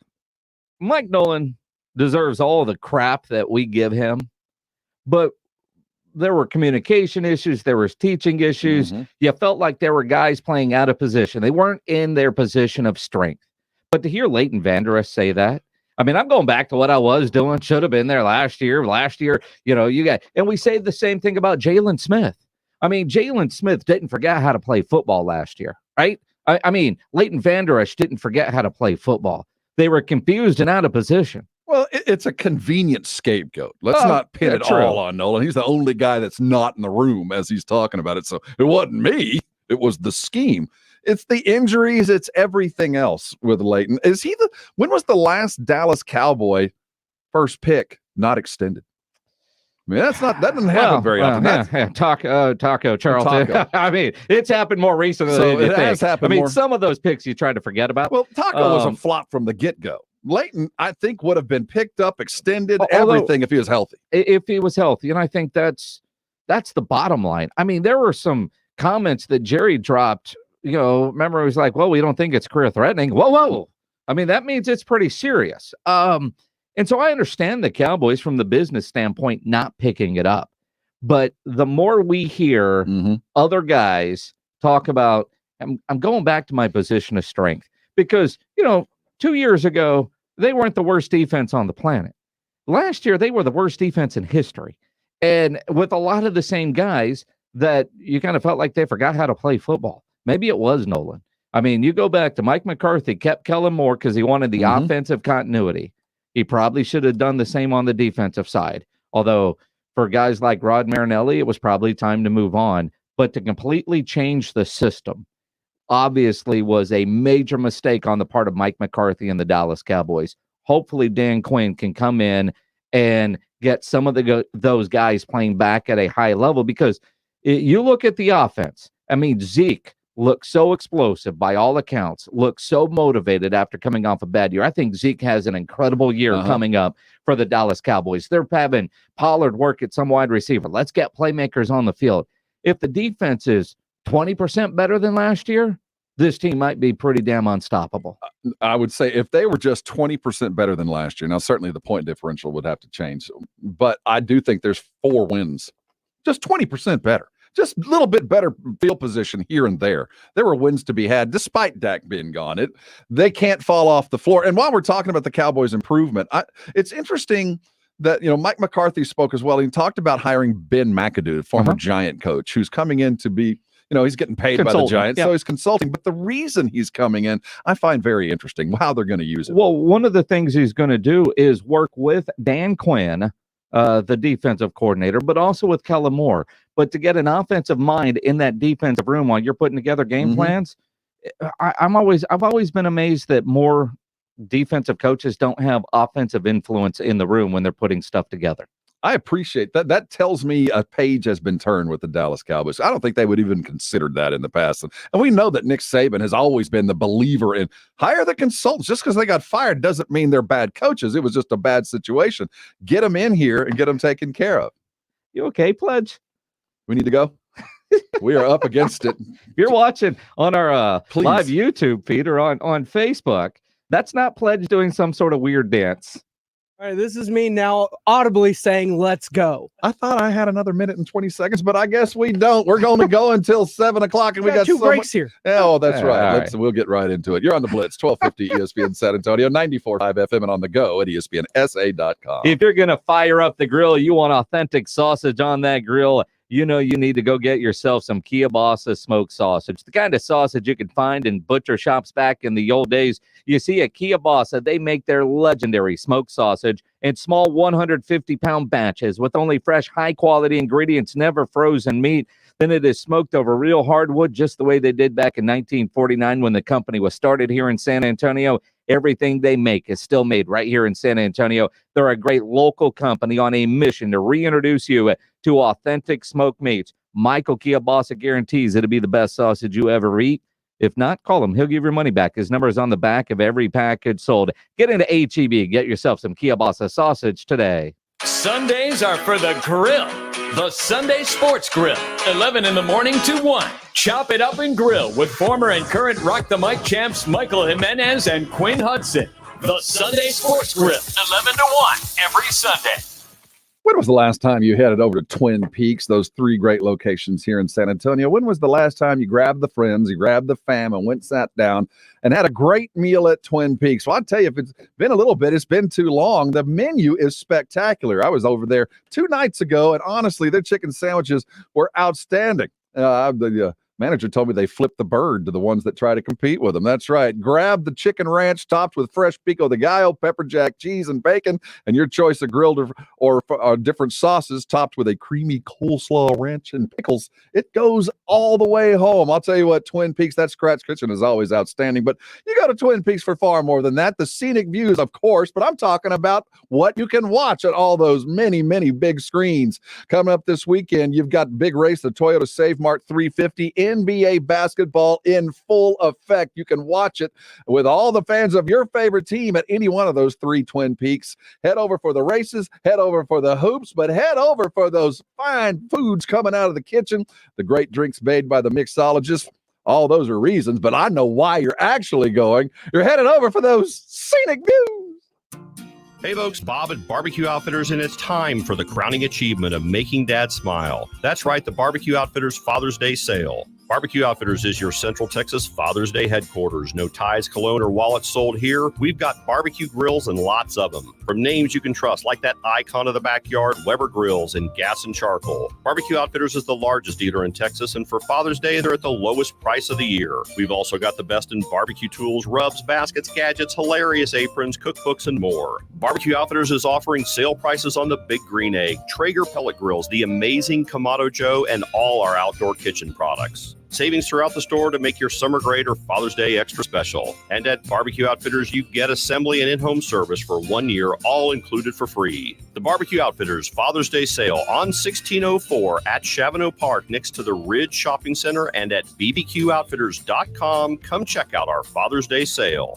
Mike Nolan deserves all the crap that we give him, but there were communication issues. There was teaching issues. You felt like there were guys playing out of position. They weren't in their position of strength. But to hear Leighton Vander Esch say that, I'm going back to what I was doing. Should have been there last year. And we say the same thing about Jalen Smith. Jalen Smith didn't forget how to play football last year, right? Leighton Vander Esch didn't forget how to play football. They were confused and out of position. Well, it's a convenient scapegoat. Let's not pin it all on Nolan. He's the only guy that's not in the room as he's talking about it. So it wasn't me. It was the scheme. It's the injuries. It's everything else with Leighton. When was the last Dallas Cowboy first pick not extended? I mean, that doesn't happen very often. Taco Charlton. Taco. I mean, it's happened more recently So than you it has think. happened I mean, more. some of those picks you tried to forget about. Well, Taco was a flop from the get-go. Leighton, I think, would have been picked up, extended, Although, everything if he was healthy. If he was healthy, and I think that's the bottom line. I mean, there were some comments that Jerry dropped. Remember, he was like, "Well, we don't think it's career-threatening." Whoa! I mean, that means it's pretty serious. And so I understand the Cowboys from the business standpoint not picking it up. But the more we hear other guys talk about, I'm going back to my position of strength because, 2 years ago, they weren't the worst defense on the planet. Last year, they were the worst defense in history. And with a lot of the same guys that you kind of felt like they forgot how to play football. Maybe it was Nolan. I mean, you go back to Mike McCarthy, kept Kellen Moore because he wanted the offensive continuity. He probably should have done the same on the defensive side. Although for guys like Rod Marinelli, it was probably time to move on. But to completely change the system obviously was a major mistake on the part of Mike McCarthy and the Dallas Cowboys. Hopefully Dan Quinn can come in and get some of those guys playing back at a high level because you look at the offense. I mean, Zeke looks so explosive by all accounts, looks so motivated after coming off a bad year. I think Zeke has an incredible year coming up for the Dallas Cowboys. They're having Pollard work at some wide receiver. Let's get playmakers on the field. If the defense is 20% better than last year, this team might be pretty damn unstoppable. I would say if they were just 20% better than last year, now certainly the point differential would have to change, but I do think there's 4 wins, just 20% better. Just a little bit better field position here and there. There were wins to be had despite Dak being gone. They can't fall off the floor. And while we're talking about the Cowboys' improvement, it's interesting that Mike McCarthy spoke as well. He talked about hiring Ben McAdoo, former Giant coach, who's coming in to be, he's getting paid by the Giants, so he's consulting. But the reason he's coming in, I find very interesting how they're going to use it. Well, one of the things he's going to do is work with Dan Quinn, the defensive coordinator, but also with Kellen Moore. But to get an offensive mind in that defensive room while you're putting together game plans, I've always been amazed that more defensive coaches don't have offensive influence in the room when they're putting stuff together. I appreciate that. That tells me a page has been turned with the Dallas Cowboys. I don't think they would even considered that in the past. And we know that Nick Saban has always been the believer in hire the consultants. Just because they got fired doesn't mean they're bad coaches. It was just a bad situation. Get them in here and get them taken care of. You okay, Pledge? We need to go. We are up against it. If you're watching on our live YouTube feed or on Facebook, that's not Pledge doing some sort of weird dance. All right, this is me now audibly saying, let's go. I thought I had another minute and 20 seconds, but I guess we don't. We're going to go until 7 o'clock, and we got 2 breaks here. Oh, that's right. Right. We'll get right into it. You're on the Blitz, 1250 ESPN San Antonio, 94.5 FM, and on the go at ESPNSA.com. If you're going to fire up the grill, you want authentic sausage on that grill, you need to go get yourself some Kielbasa smoked sausage, the kind of sausage you can find in butcher shops back in the old days. You see, at Kielbasa, they make their legendary smoked sausage in small 150-pound batches with only fresh, high-quality ingredients, never frozen meat. Then it is smoked over real hardwood, just the way they did back in 1949 when the company was started here in San Antonio. Everything they make is still made right here in San Antonio. They're a great local company on a mission to reintroduce you to authentic smoked meats. Michael Kielbasa guarantees it'll be the best sausage you ever eat. If not, call him. He'll give your money back. His number is on the back of every package sold. Get into H-E-B. Get yourself some Kielbasa sausage today. Sundays are for the grill. The Sunday Sports Grill, 11 in the morning to 1. Chop it up and grill with former and current Rock the Mic champs Michael Jimenez and Quinn Hudson. The Sunday Sports Grill, 11 to 1 every Sunday. When was the last time you headed over to Twin Peaks, those 3 great locations here in San Antonio? When was the last time you grabbed the friends, you grabbed the fam, and went sat down and had a great meal at Twin Peaks? Well, I'll tell you, if it's been a little bit, it's been too long. The menu is spectacular. I was over there 2 nights ago, and honestly, their chicken sandwiches were outstanding. The Manager told me they flip the bird to the ones that try to compete with them. That's right. Grab the chicken ranch topped with fresh pico de gallo, pepper jack cheese, and bacon, and your choice of grilled or different sauces topped with a creamy coleslaw, ranch, and pickles. It goes all the way home. I'll tell you what, Twin Peaks, that scratch kitchen is always outstanding, but you go to Twin Peaks for far more than that. The scenic views, of course, but I'm talking about what you can watch at all those many, many big screens. Coming up this weekend, you've got big race, the Toyota Save Mart 350, NBA basketball in full effect. You can watch it with all the fans of your favorite team at any one of those three Twin Peaks. Head over for the races, head over for the hoops, but head over for those fine foods coming out of the kitchen, the great drinks made by the mixologist. All those are reasons, but I know why you're actually going. You're headed over for those scenic views. Hey folks, Bob at Barbecue Outfitters, and it's time for the crowning achievement of making Dad smile. That's right, the Barbecue Outfitters Father's Day sale. Barbecue Outfitters is your Central Texas Father's Day headquarters. No ties, cologne, or wallets sold here. We've got barbecue grills and lots of them. From names you can trust, like that icon of the backyard, Weber Grills, and Gas and Charcoal. Barbecue Outfitters is the largest dealer in Texas, and for Father's Day, they're at the lowest price of the year. We've also got the best in barbecue tools, rubs, baskets, gadgets, hilarious aprons, cookbooks, and more. Barbecue Outfitters is offering sale prices on the Big Green Egg, Traeger pellet grills, the amazing Kamado Joe, and all our outdoor kitchen products. Savings throughout the store to make your summer grade or Father's Day extra special. And at Barbecue Outfitters, you get assembly and in-home service for 1 year, all included for free. The Barbecue Outfitters Father's Day sale on 1604 at Chavano Park next to the Ridge Shopping Center and at bbqoutfitters.com. Come check out our Father's Day sale.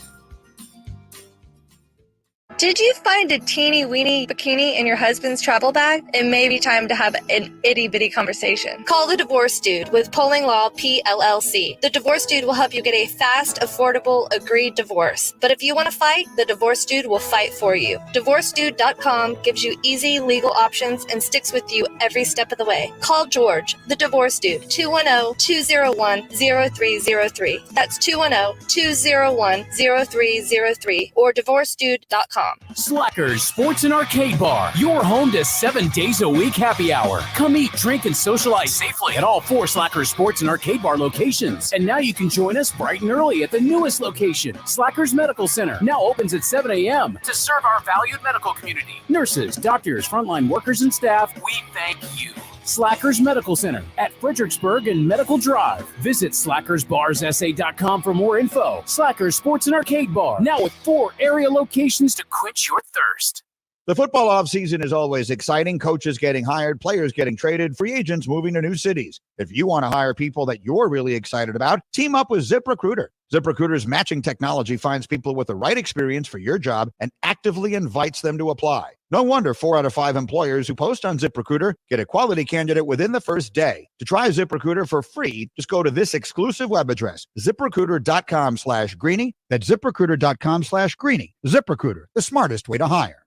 Did you find a teeny weeny bikini in your husband's travel bag? It may be time to have an itty bitty conversation. Call the Divorce Dude with Polling Law PLLC. The Divorce Dude will help you get a fast, affordable, agreed divorce. But if you want to fight, the Divorce Dude will fight for you. DivorceDude.com gives you easy legal options and sticks with you every step of the way. Call George, the Divorce Dude, 210-201-0303. That's 210-201-0303 or DivorceDude.com. Slackers Sports and Arcade Bar, your home to 7 days a week happy hour. Come eat, drink, and socialize safely at all 4 Slackers Sports and Arcade Bar locations. And now you can join us bright and early at the newest location, Slackers Medical Center, now opens at 7 a.m. to serve our valued medical community. Nurses, doctors, frontline workers, and staff, we thank you. Slackers Medical Center at Fredericksburg and Medical Drive. Visit slackersbarssa.com for more info. Slackers Sports and Arcade Bar, now with 4 area locations to quench your thirst. The football offseason is always exciting. Coaches getting hired, players getting traded, free agents moving to new cities. If you want to hire people that you're really excited about, team up with ZipRecruiter. ZipRecruiter's matching technology finds people with the right experience for your job and actively invites them to apply. No wonder 4 out of 5 employers who post on ZipRecruiter get a quality candidate within the first day. To try ZipRecruiter for free, just go to this exclusive web address, ZipRecruiter.com/Greeny. That's ZipRecruiter.com/Greeny. ZipRecruiter, the smartest way to hire.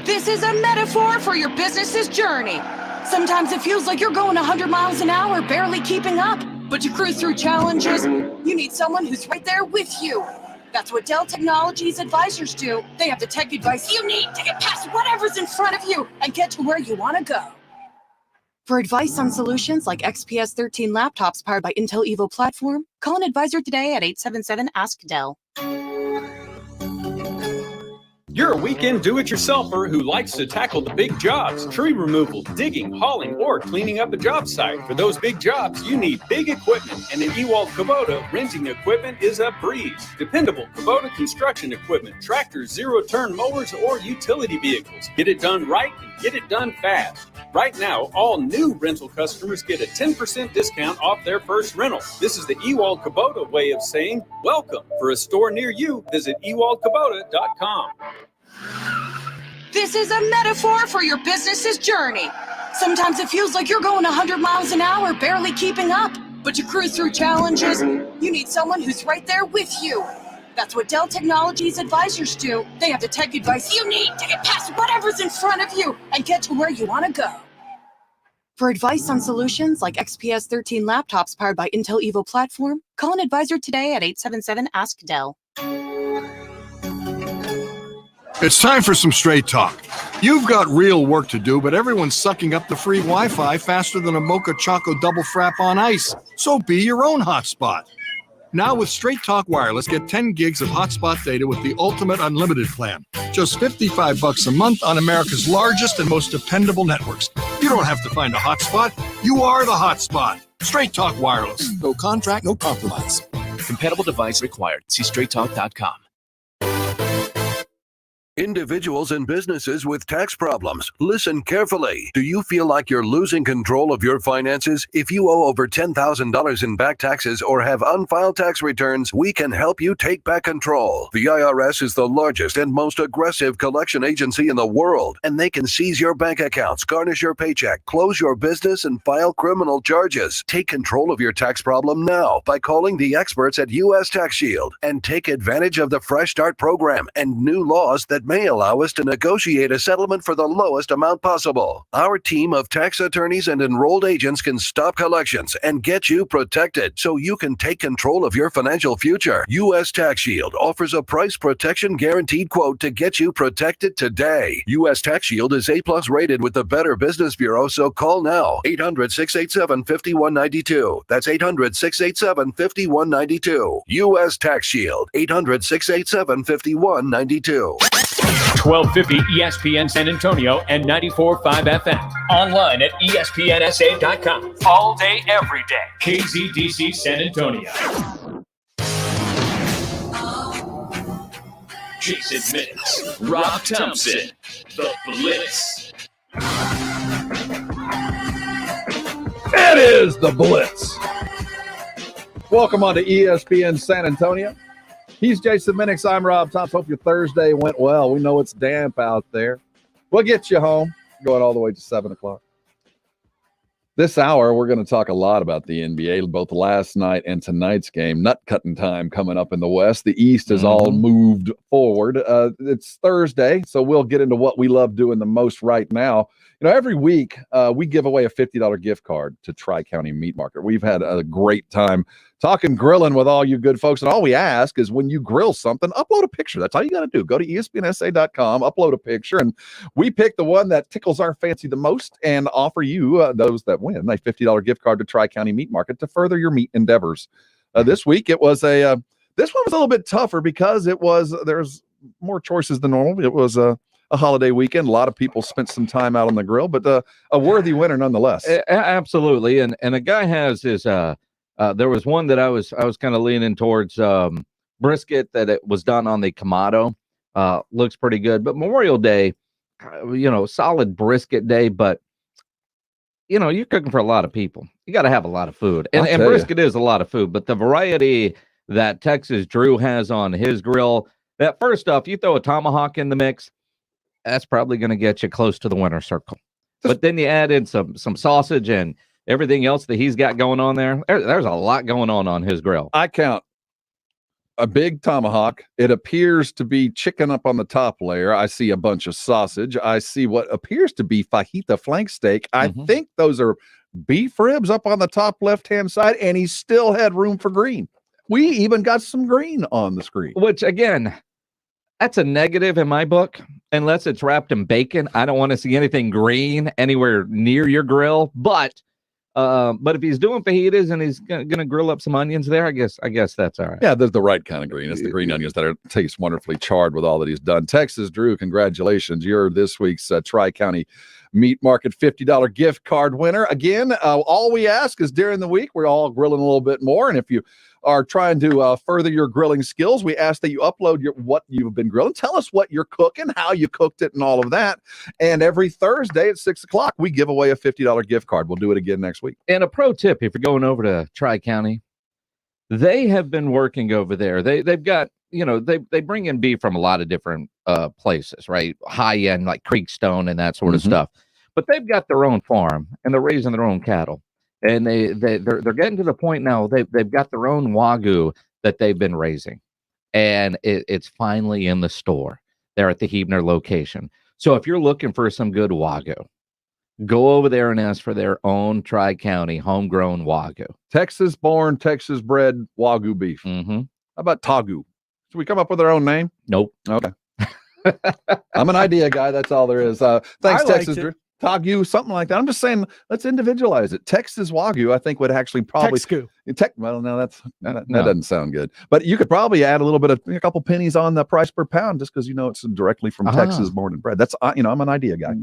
This is a metaphor for your business's journey. Sometimes it feels like you're going 100 miles an hour, barely keeping up. But to cruise through challenges, you need someone who's right there with you. That's what Dell Technologies advisors do. They have the tech advice you need to get past whatever's in front of you and get to where you want to go. For advice on solutions like XPS 13 laptops powered by Intel Evo platform, call an advisor today at 877-ASK-DELL. You're a weekend do-it-yourselfer who likes to tackle the big jobs, tree removal, digging, hauling, or cleaning up a job site. For those big jobs, you need big equipment, and at Ewald Kubota, renting equipment is a breeze. Dependable Kubota construction equipment, tractors, zero-turn mowers, or utility vehicles. Get it done right and get it done fast. Right now, all new rental customers get a 10% discount off their first rental. This is the Ewald Kubota way of saying welcome. For a store near you, visit ewaldkubota.com. This is a metaphor for your business's journey. Sometimes it feels like you're going 100 miles an hour, barely keeping up. But to cruise through challenges, you need someone who's right there with you. That's what Dell Technologies advisors do. They have the tech advice you need to get past whatever's in front of you and get to where you want to go. For advice on solutions like XPS 13 laptops powered by Intel Evo platform, call an advisor today at 877-ASK-DELL. It's time for some straight talk. You've got real work to do, but everyone's sucking up the free Wi-Fi faster than a Mocha Choco double frap on ice. So be your own hotspot. Now with Straight Talk Wireless, get 10 gigs of hotspot data with the ultimate unlimited plan. Just $55 a month on America's largest and most dependable networks. You don't have to find a hotspot. You are the hotspot. Straight Talk Wireless. No contract, no compromise. Compatible device required. See straighttalk.com. Individuals and businesses with tax problems, listen carefully. Do you feel like you're losing control of your finances? If you owe over $10,000 in back taxes or have unfiled tax returns, we can help you take back control. The IRS is the largest and most aggressive collection agency in the world, and they can seize your bank accounts, garnish your paycheck, close your business, and file criminal charges. Take control of your tax problem now by calling the experts at U.S. Tax Shield and take advantage of the Fresh Start program and new laws that may allow us to negotiate a settlement for the lowest amount possible. Our team of tax attorneys and enrolled agents can stop collections and get you protected so you can take control of your financial future. U.S. Tax Shield offers a price protection guaranteed quote to get you protected today. U.S. Tax Shield is A+ rated with the Better Business Bureau, so call now. 800-687-5192. That's 800-687-5192. U.S. Tax Shield. 800-687-5192. 1250 ESPN San Antonio and 94.5 FM. Online at ESPNSA.com. All day, every day. KZDC San Antonio. Jason Minix, Rob Thompson, The Blitz. It is The Blitz. Welcome on to ESPN San Antonio. He's Jason Minix. I'm Rob Thompson. Hope your Thursday went well. We know it's damp out there. We'll get you home. Going all the way to 7 o'clock. This hour, we're going to talk a lot about the NBA, both last night and tonight's game. Nut-cutting time coming up in the West. The East has all moved forward. It's Thursday, so we'll get into what we love doing the most right now. You know, every week we give away a $50 gift card to Tri-County Meat Market. We've had a great time talking grilling with all you good folks. And all we ask is when you grill something, upload a picture. That's all you got to do. Go to ESPNSA.com, upload a picture, and we pick the one that tickles our fancy the most and offer you, those that win, a $50 gift card to Tri-County Meat Market to further your meat endeavors. This week it was this one was a little bit tougher because there's more choices than normal. It was a holiday weekend. A lot of people spent some time out on the grill, but a worthy winner nonetheless. Absolutely. And a guy has his there was one that I was kind of leaning towards brisket that it was done on the Kamado. Looks pretty good. But Memorial Day, solid brisket day, but you're cooking for a lot of people. You got to have a lot of food. And brisket is a lot of food, but the variety that Texas Drew has on his grill, that first off, you throw a tomahawk in the mix, that's probably going to get you close to the winner's circle. But then you add in some sausage and everything else that he's got going on there. There's a lot going on his grill. I count a big tomahawk. It appears to be chicken up on the top layer. I see a bunch of sausage. I see what appears to be fajita flank steak. I think those are beef ribs up on the top left-hand side, and he still had room for green. We even got some green on the screen. Which, again, that's a negative in my book. Unless it's wrapped in bacon, I don't want to see anything green anywhere near your grill. But if he's doing fajitas and he's gonna grill up some onions there, I guess that's all right. Yeah, there's the right kind of green. It's the green onions that taste wonderfully charred with all that he's done. Texas Drew, congratulations! You're this week's Tri-County Meat Market $50 gift card winner. Again, all we ask is during the week we're all grilling a little bit more, and if you are trying to further your grilling skills, we ask that you upload what you've been grilling. Tell us what you're cooking, how you cooked it, and all of that. And every Thursday at 6 o'clock, we give away a $50 gift card. We'll do it again next week. And a pro tip, if you're going over to Tri-County, they have been working over there. They've got, they bring in beef from a lot of different places, right? High end, like Creekstone and that sort of stuff. But they've got their own farm and they're raising their own cattle. And they're getting to the point now they've got their own Wagyu that they've been raising, and it's finally in the store. They're at the Huebner location. So if you're looking for some good Wagyu, go over there and ask for their own Tri-County homegrown Wagyu. Texas-born, Texas-bred Wagyu beef. How about Tagu? Should we come up with our own name? Nope. Okay. I'm an idea guy. That's all there is. Thanks, I Texas. liked it. Wagyu, something like that. I'm just saying, let's individualize it. Texas Wagyu, I think, would actually probably well, no, that doesn't sound good. But you could probably add a little bit of a couple pennies on the price per pound, just because it's directly from Texas born and bred. That's I'm an idea guy.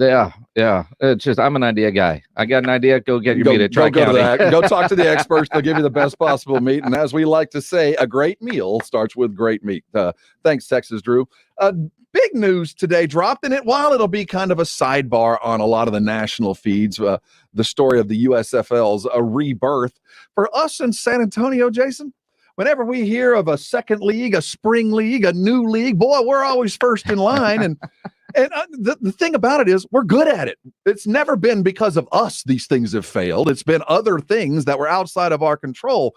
Yeah. It's just I'm an idea guy. I got an idea. Go get your meat at Tri Go to County. that. Go talk to the experts. They'll give you the best possible meat. And as we like to say, a great meal starts with great meat. Thanks, Texas Drew. Big news today dropped in it. While it'll be kind of a sidebar on a lot of the national feeds, the story of the USFL's a rebirth for us in San Antonio, Jason. Whenever we hear of a second league, a spring league, a new league, boy, we're always first in line. And the thing about it is we're good at it. It's never been because of us these things have failed. It's been other things that were outside of our control.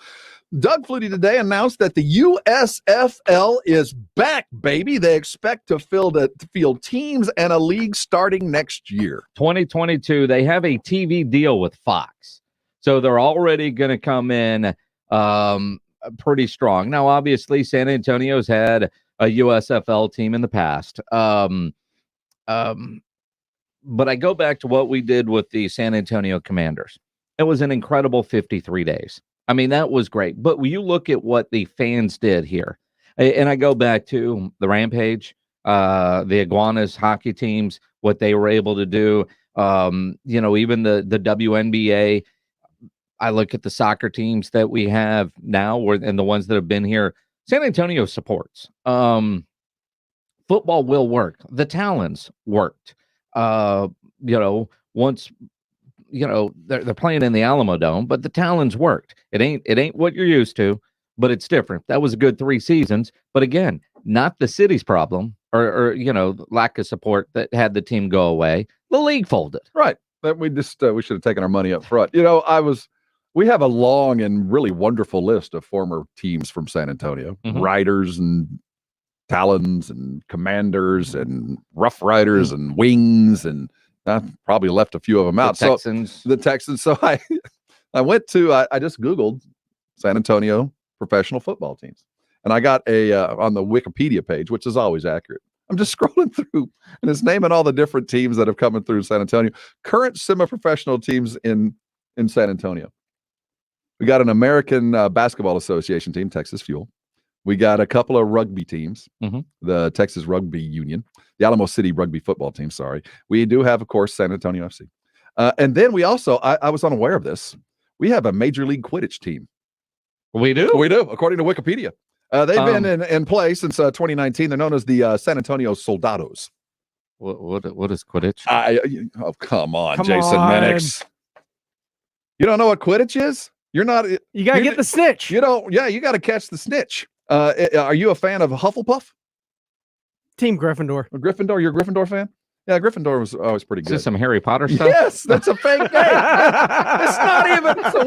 Doug Flutie today announced that the USFL is back, baby. They expect to field teams and a league starting next year. 2022, they have a TV deal with Fox. So they're already going to come in pretty strong. Now, obviously, San Antonio's had a USFL team in the past. But I go back to what we did with the San Antonio Commanders. It was an incredible 53 days. I mean, that was great. But when you look at what the fans did here, and I go back to the Rampage, the Iguanas hockey teams, what they were able to do, even the WNBA. I look at the soccer teams that we have now and the ones that have been here. San Antonio supports. Football will work. The Talons worked. Once they're playing in the Alamo Dome, but the Talons worked. It ain't what you're used to, but it's different. That was a good 3 seasons, but again, not the city's problem or lack of support that had the team go away. The league folded. Right. But we should have taken our money up front. We have a long and really wonderful list of former teams from San Antonio, Riders and Talons and Commanders and Rough Riders and Wings, and I probably left a few of them out. The Texans. So I went to, I just Googled San Antonio professional football teams. And I got on the Wikipedia page, which is always accurate. I'm just scrolling through and it's naming all the different teams that have come through San Antonio. Current semi-professional teams in San Antonio. We got an American Basketball Association team, Texas Fuel. We got a couple of rugby teams, the Texas Rugby Union, the Alamo City Rugby Football Team, sorry. We do have, of course, San Antonio FC. And then we also, I was unaware of this, we have a Major League Quidditch team. We do? We do, according to Wikipedia. They've been in play since 2019. They're known as the San Antonio Soldados. What is Quidditch? Come on, Jason Menix. You don't know what Quidditch is? You got to get the snitch. You got to catch the snitch. Are you a fan of Hufflepuff? Team Gryffindor. Gryffindor? You're a Gryffindor fan? Yeah, Gryffindor was always pretty good. Is this some Harry Potter stuff? Yes, that's a fake name. It's not even. So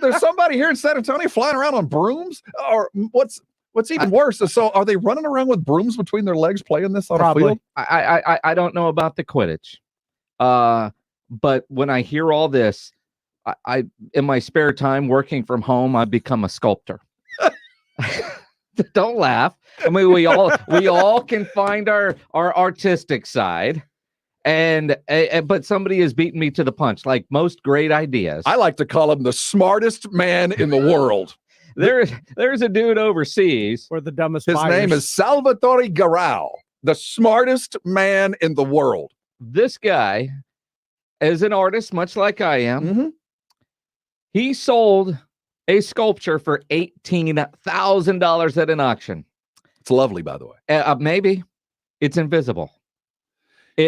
there's somebody here in San Antonio flying around on brooms? Or what's even worse? So are they running around with brooms between their legs playing this on a field? I don't know about the Quidditch. But when I hear all this, I in my spare time working from home, I've become a sculptor. Don't laugh. I mean, we all can find our artistic side, but somebody has beaten me to the punch. Like most great ideas, I like to call him the smartest man in the world. There's a dude overseas. Or the dumbest. His name is Salvatore Garau, the smartest man in the world. This guy is an artist, much like I am. He sold a sculpture for $18,000 at an auction. It's lovely, by the way. Maybe it's invisible. I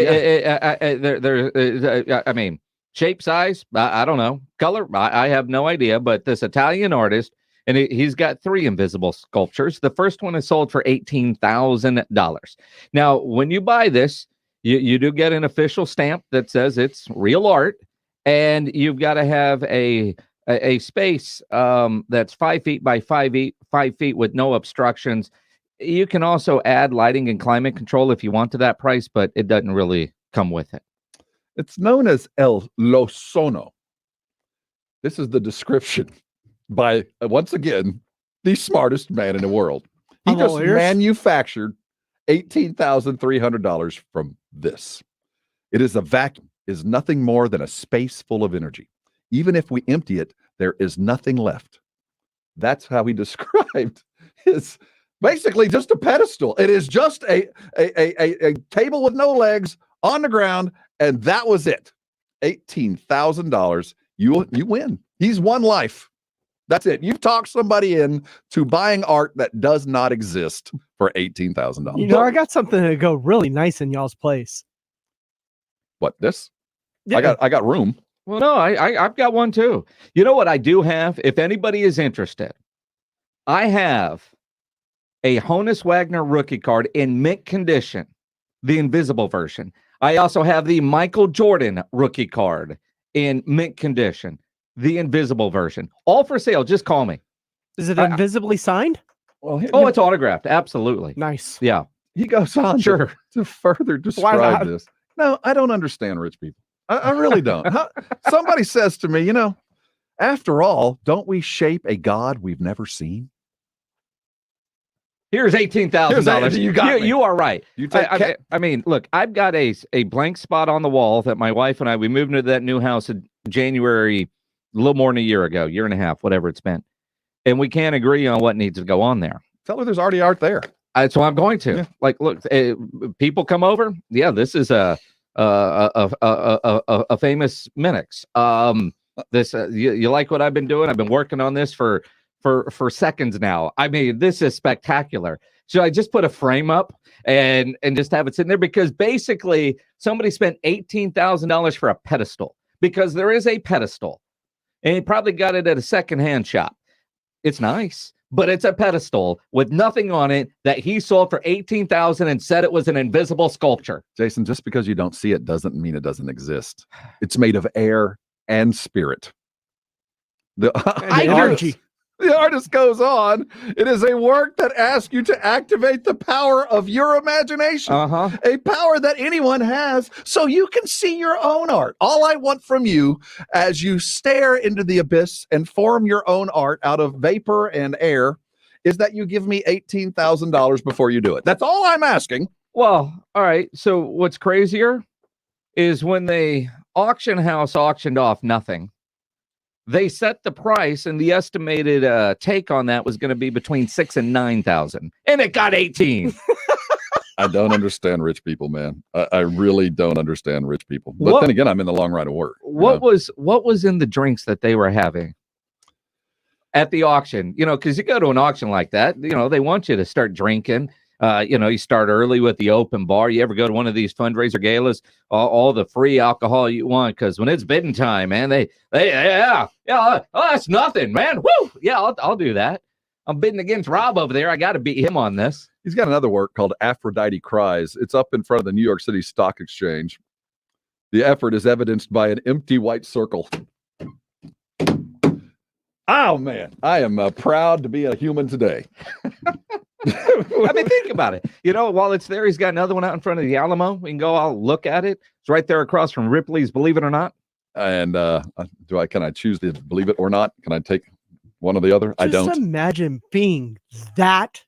mean, shape, size, I don't know. Color, I have no idea. But this Italian artist, and he's got 3 invisible sculptures. The first one is sold for $18,000. Now, when you buy this, you do get an official stamp that says it's real art, and you've got to have a space that's 5 feet by 5 feet with no obstructions. You can also add lighting and climate control if you want to that price, but it doesn't really come with it. It's known as El Losono. This is the description by, once again, the smartest man in the world. He just manufactured $18,300 from this. It is a vacuum, is nothing more than a space full of energy. Even if we empty it, there is nothing left. That's how he described his, basically just a pedestal. It is just a table with no legs on the ground, and that was it. $18,000. You win. He's won life. That's it. You've talked somebody into buying art that does not exist for $18,000. You know, I got something to go really nice in y'all's place. What, this? Yeah. I got room. Well, no, I've got one too. You know what I do have? If anybody is interested, I have a Honus Wagner rookie card in mint condition, the invisible version. I also have the Michael Jordan rookie card in mint condition, the invisible version. All for sale. Just call me. Is it invisibly signed? Well, it's autographed. Absolutely. Nice. Yeah. He goes on to further describe this. No, I don't understand rich people. I really don't. Somebody says to me, you know, after all, don't we shape a God we've never seen? Here's $18,000. You got me. You are right. You take I mean, look, I've got a blank spot on the wall that my wife and we moved into that new house in January, a little more than a year ago, year and a half, whatever it's been. And we can't agree on what needs to go on there. Tell her there's already art there. That's what I'm going to. Yeah. Like, look, people come over. Yeah, this is a famous Minix. This you like what I've been doing? I've been working on this for seconds now. I mean, this is spectacular. Should I just put a frame up and just have it sitting there? Because basically somebody spent $18,000 for a pedestal, because there is a pedestal, and he probably got it at a secondhand shop. It's nice, but it's a pedestal with nothing on it that he sold for $18,000 and said it was an invisible sculpture. Jason, just because you don't see it doesn't mean it doesn't exist. It's made of air and spirit. The artist goes on. It is a work that asks you to activate the power of your imagination, a power that anyone has, so you can see your own art. All I want from you as you stare into the abyss and form your own art out of vapor and air is that you give me $18,000 before you do it. That's all I'm asking. Well, all right. So what's crazier is when the auction house auctioned off nothing, they set the price, and the estimated take on that was going to be between $6,000 and $9,000, and it got 18. I don't understand rich people, man. I really don't understand rich people. But then again, I'm in the long run of work. What was in the drinks that they were having at the auction? You know, because you go to an auction like that, you know, they want you to start drinking. You know, you start early with the open bar. You ever go to one of these fundraiser galas, all the free alcohol you want, because when it's bidding time, man, oh, that's nothing, man. Woo! Yeah, I'll do that. I'm bidding against Rob over there. I got to beat him on this. He's got another work called Aphrodite Cries. It's up in front of the New York City Stock Exchange. The effort is evidenced by an empty white circle. Oh, man, I am proud to be a human today. I mean, think about it. You know, while it's there, he's got another one out in front of the Alamo. We can go all look at it. It's right there across from Ripley's Believe It or Not. And can I choose to believe it or not? Can I take one or the other? I don't. Just imagine being that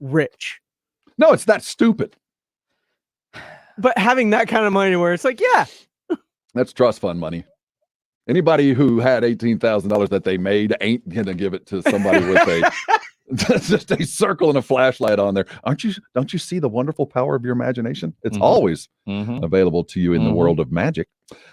rich. No, it's that stupid. But having that kind of money where it's like, yeah. That's trust fund money. Anybody who had $18,000 that they made ain't going to give it to somebody with a just a circle and a flashlight on there. Don't you see the wonderful power of your imagination? It's always available to you in the world of magic.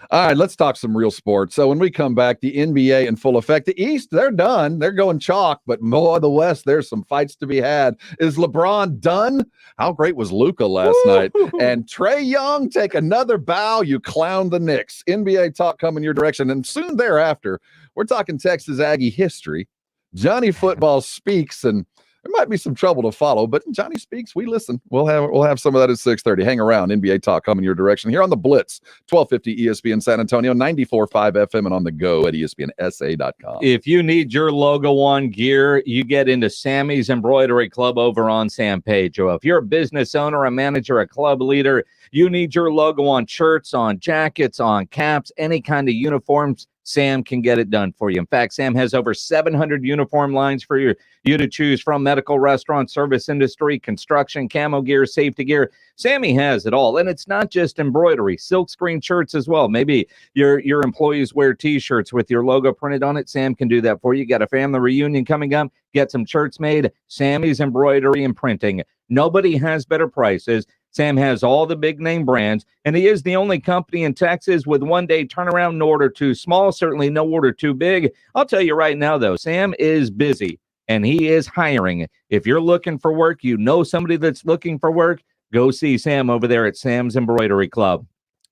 All right, let's talk some real sports. So when we come back, the NBA in full effect. The East, they're done. They're going chalk, but more of the West, there's some fights to be had. Is LeBron done? How great was Luka last night? And Trae Young, take another bow. You clown the Knicks. NBA talk coming your direction. And soon thereafter, we're talking Texas Aggie history. Johnny Football speaks, and there might be some trouble to follow, but Johnny speaks, we listen. We'll have some of that at 6:30. Hang around. NBA talk coming your direction here on the Blitz, 1250 ESPN San Antonio, 94.5 FM, and on the go at ESPNSA.com. If you need your logo on gear, you get into Sammy's Embroidery Club over on San Pedro. If you're a business owner, a manager, a club leader, you need your logo on shirts, on jackets, on caps, any kind of uniforms, Sam can get it done for you. In fact, Sam has over 700 uniform lines for you to choose from: medical, restaurant, service industry, construction, camo gear, safety gear. Sammy has it all. And it's not just embroidery, silk screen shirts as well. Maybe your employees wear T-shirts with your logo printed on it. Sam can do that for you. Got a family reunion coming up, get some shirts made. Sammy's Embroidery and Printing. Nobody has better prices. Sam has all the big name brands, and he is the only company in Texas with 1-day turnaround. No order too small, certainly no order too big. I'll tell you right now, though, Sam is busy, and he is hiring. If you're looking for work, you know somebody that's looking for work, go see Sam over there at Sam's Embroidery Club.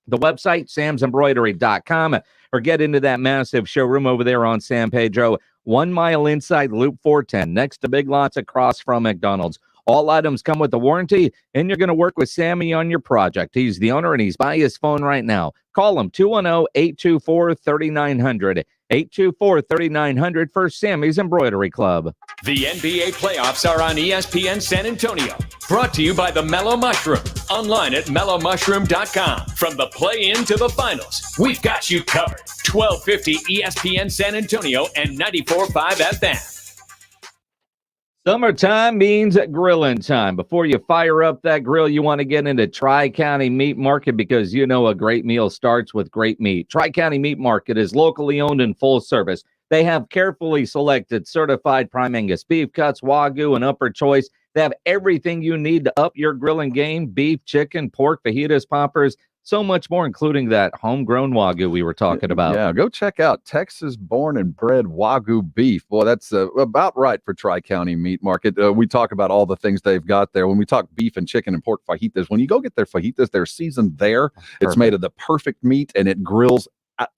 The website, samsembroidery.com, or get into that massive showroom over there on San Pedro, 1 mile inside Loop 410, next to Big Lots across from McDonald's. All items come with a warranty, and you're going to work with Sammy on your project. He's the owner, and he's by his phone right now. Call him, 210-824-3900. 824-3900 for Sammy's Embroidery Club. The NBA playoffs are on ESPN San Antonio. Brought to you by the Mellow Mushroom. Online at mellowmushroom.com. From the play-in to the finals, we've got you covered. 1250 ESPN San Antonio and 94.5 FM. Summertime means grilling time. Before you fire up that grill, you want to get into Tri-County Meat Market, because you know a great meal starts with great meat. Tri-County Meat Market is locally owned and full service. They have carefully selected certified prime Angus beef cuts, Wagyu, and upper choice. They have everything you need to up your grilling game: beef, chicken, pork, fajitas, poppers, so much more, including that homegrown Wagyu we were talking about. Yeah, go check out Texas-born and bred Wagyu beef. Boy, that's about right for Tri-County Meat Market. We talk about all the things they've got there. When we talk beef and chicken and pork fajitas, when you go get their fajitas, they're seasoned there. Perfect. It's made of the perfect meat, and it grills.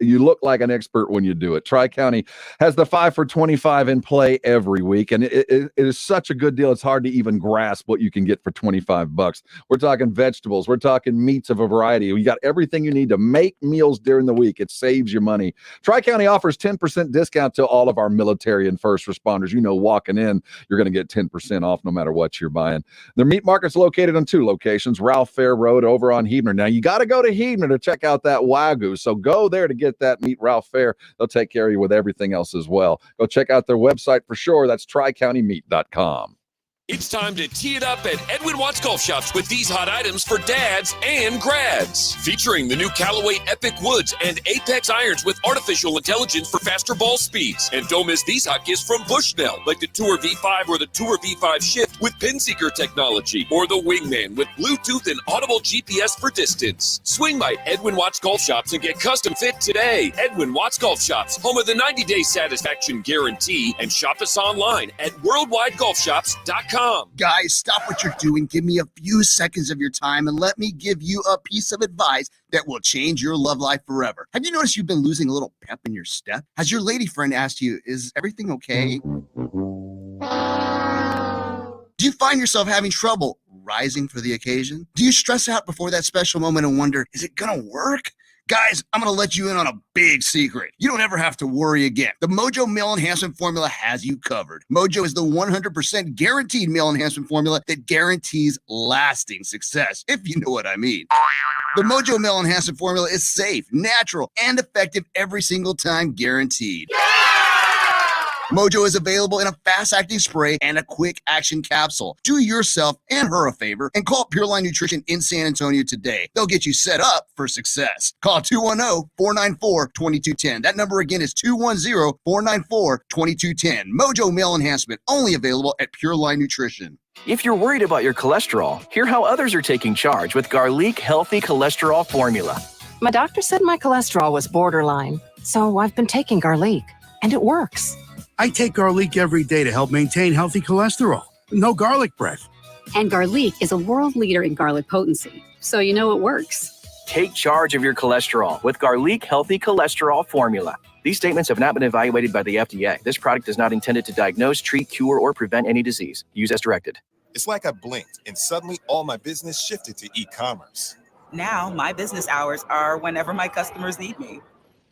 You look like an expert when you do it. Tri-County has the 5 for $25 in play every week, and it is such a good deal. It's hard to even grasp what you can get for $25. We're talking vegetables. We're talking meats of a variety. You got everything you need to make meals during the week. It saves you money. Tri-County offers 10% discount to all of our military and first responders. You know, walking in, you're going to get 10% off no matter what you're buying. Their meat market's located on 2 locations, Ralph Fair Road over on Huebner. Now, you got to go to Huebner to check out that Wagyu, so go there to get that meat. Ralph Fair, they'll take care of you with everything else as well. Go check out their website for sure. That's tricountymeat.com. It's time to tee it up at Edwin Watts Golf Shops with these hot items for dads and grads. Featuring the new Callaway Epic Woods and Apex irons with artificial intelligence for faster ball speeds. And don't miss these hot gifts from Bushnell, like the Tour V5 or the Tour V5 Shift with pin seeker technology, or the Wingman with Bluetooth and audible GPS for distance. Swing by Edwin Watts Golf Shops and get custom fit today. Edwin Watts Golf Shops, home of the 90-day satisfaction guarantee, and shop us online at worldwidegolfshops.com. Guys, stop what you're doing. Give me a few seconds of your time and let me give you a piece of advice that will change your love life forever. Have you noticed you've been losing a little pep in your step? Has your lady friend asked you, is everything okay? Do you find yourself having trouble rising for the occasion? Do you stress out before that special moment and wonder, is it gonna work? Guys, I'm going to let you in on a big secret. You don't ever have to worry again. The Mojo Male Enhancement Formula has you covered. Mojo is the 100% guaranteed male enhancement formula that guarantees lasting success, if you know what I mean. The Mojo Male Enhancement Formula is safe, natural, and effective every single time, guaranteed. Mojo is available in a fast-acting spray and a quick-action capsule. Do yourself and her a favor and call Pure Line Nutrition in San Antonio today. They'll get you set up for success. Call 210-494-2210. That number again is 210-494-2210. Mojo Male Enhancement, only available at Pure Line Nutrition. If you're worried about your cholesterol, hear how others are taking charge with Garlic Healthy Cholesterol Formula. My doctor said my cholesterol was borderline, so I've been taking Garlic, and it works. I take Garlic every day to help maintain healthy cholesterol. No garlic breath. And Garlic is a world leader in garlic potency, so you know it works. Take charge of your cholesterol with Garlic Healthy Cholesterol Formula. These statements have not been evaluated by the FDA. This product is not intended to diagnose, treat, cure, or prevent any disease. Use as directed. It's like I blinked and suddenly all my business shifted to e-commerce. Now my business hours are whenever my customers need me.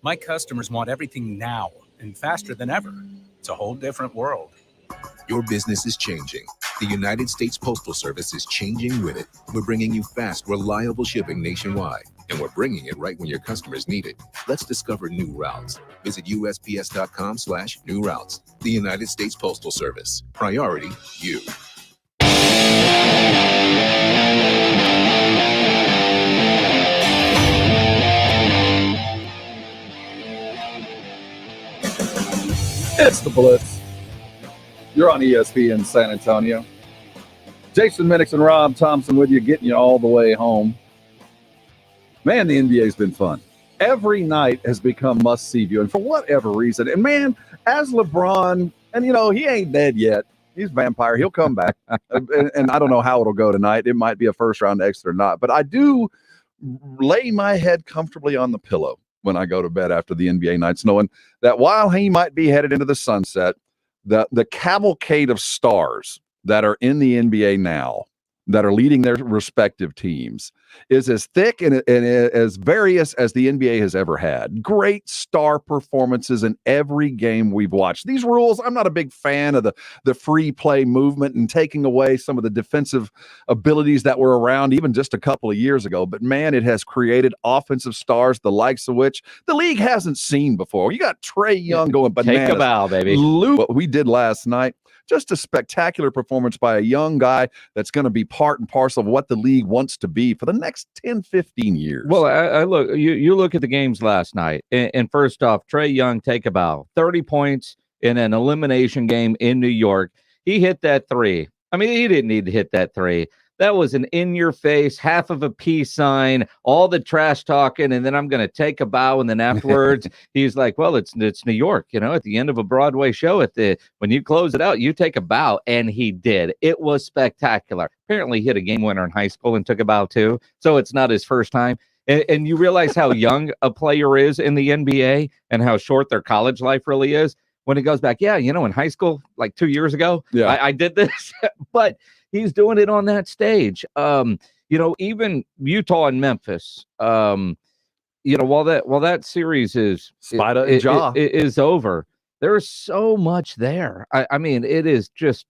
My customers want everything now and faster than ever. It's a whole different world. Your business is changing. The United States Postal Service is changing with it. We're bringing you fast, reliable shipping nationwide. and we're bringing it right when your customers need it. Let's discover new routes. Visit USPS.com/new routes. The United States Postal Service. Priority you. It's the Blitz. You're on ESPN San Antonio. Jason Minix and Rob Thompson with you, getting you all the way home. Man, the NBA's been fun. Every night has become must-see viewing for whatever reason. And, man, as LeBron, and, he ain't dead yet. He's a vampire. He'll come back. and I don't know how it'll go tonight. It might be a first-round exit or not. But I do lay my head comfortably on the pillow when I go to bed after the NBA nights, knowing that while he might be headed into the sunset, the cavalcade of stars that are in the NBA now, that are leading their respective teams, is as thick and as various as the NBA has ever had. Great star performances in every game we've watched. These rules, I'm not a big fan of the free play movement and taking away some of the defensive abilities that were around even just a couple of years ago. But, man, it has created offensive stars, the likes of which the league hasn't seen before. You got Trae Young going bananas. Take a bow, baby. What we did last night, just a spectacular performance by a young guy that's going to be part and parcel of what the league wants to be for the next 10, 15 years. Well, I look, you look at the games last night, and first off, Trae Young, take a bow. 30 points in an elimination game in New York. He hit that three. I mean, he didn't need to hit that three. That was an in-your-face, half of a peace sign, all the trash talking, and then I'm going to take a bow, and then afterwards, he's like, well, it's New York, at the end of a Broadway show, when you close it out, you take a bow, and he did. It was spectacular. Apparently, he hit a game winner in high school and took a bow, too, so it's not his first time. And you realize how young a player is in the NBA and how short their college life really is when he goes back, in high school, like 2 years ago, I did this, but he's doing it on that stage. Even Utah and Memphis, while that series is over, there's so much there. I mean, it is just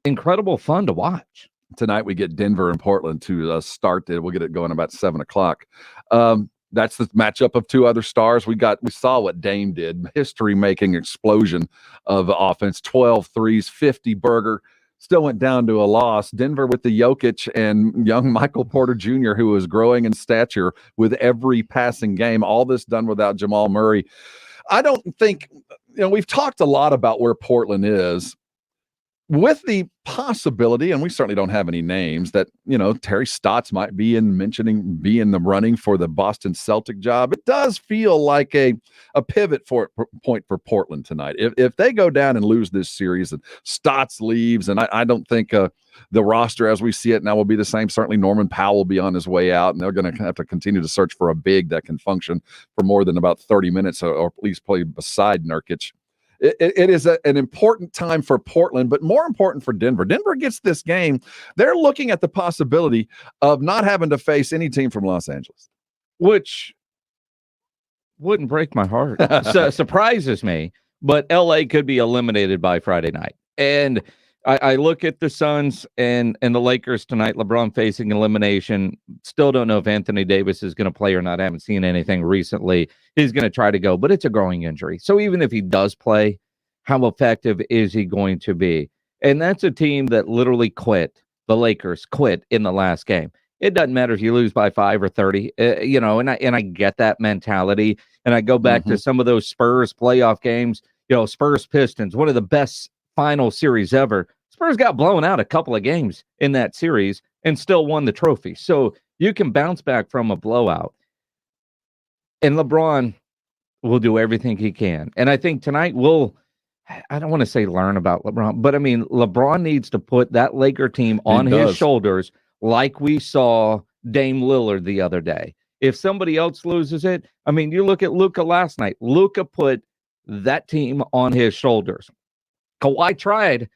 incredible fun to watch. Tonight we get Denver and Portland to start it. We'll get it going about 7:00. That's the matchup of two other stars. We saw what Dame did, history-making explosion of offense, 12 threes, 50 burger. Still went down to a loss. Denver with the Jokic and young Michael Porter Jr., who is growing in stature with every passing game. All this done without Jamal Murray. I don't think, we've talked a lot about where Portland is, with the possibility, and we certainly don't have any names, that, Terry Stotts might be in the running for the Boston Celtic job. It does feel like a pivot point for Portland tonight. If they go down and lose this series and Stotts leaves, and I don't think the roster as we see it now will be the same. Certainly Norman Powell will be on his way out, and they're going to have to continue to search for a big that can function for more than about 30 minutes or at least play beside Nurkic. It is an important time for Portland, but more important for Denver. Denver gets this game. They're looking at the possibility of not having to face any team from Los Angeles, which wouldn't break my heart. Surprises me, but LA could be eliminated by Friday night. And I look at the Suns and the Lakers tonight, LeBron facing elimination. Still don't know if Anthony Davis is going to play or not. I haven't seen anything recently. He's going to try to go, but it's a growing injury. So even if he does play, how effective is he going to be? And that's a team that literally quit. The Lakers quit in the last game. It doesn't matter if you lose by 5 or 30, and I get that mentality. And I go back to some of those Spurs playoff games, Spurs Pistons, one of the best final series ever. Spurs got blown out a couple of games in that series and still won the trophy. So you can bounce back from a blowout. And LeBron will do everything he can. And I think tonight I don't want to say learn about LeBron, but I mean, LeBron needs to put that Laker team on his shoulders like we saw Dame Lillard the other day. If somebody else loses it, I mean, you look at Luka last night. Luka put that team on his shoulders. Kawhi tried,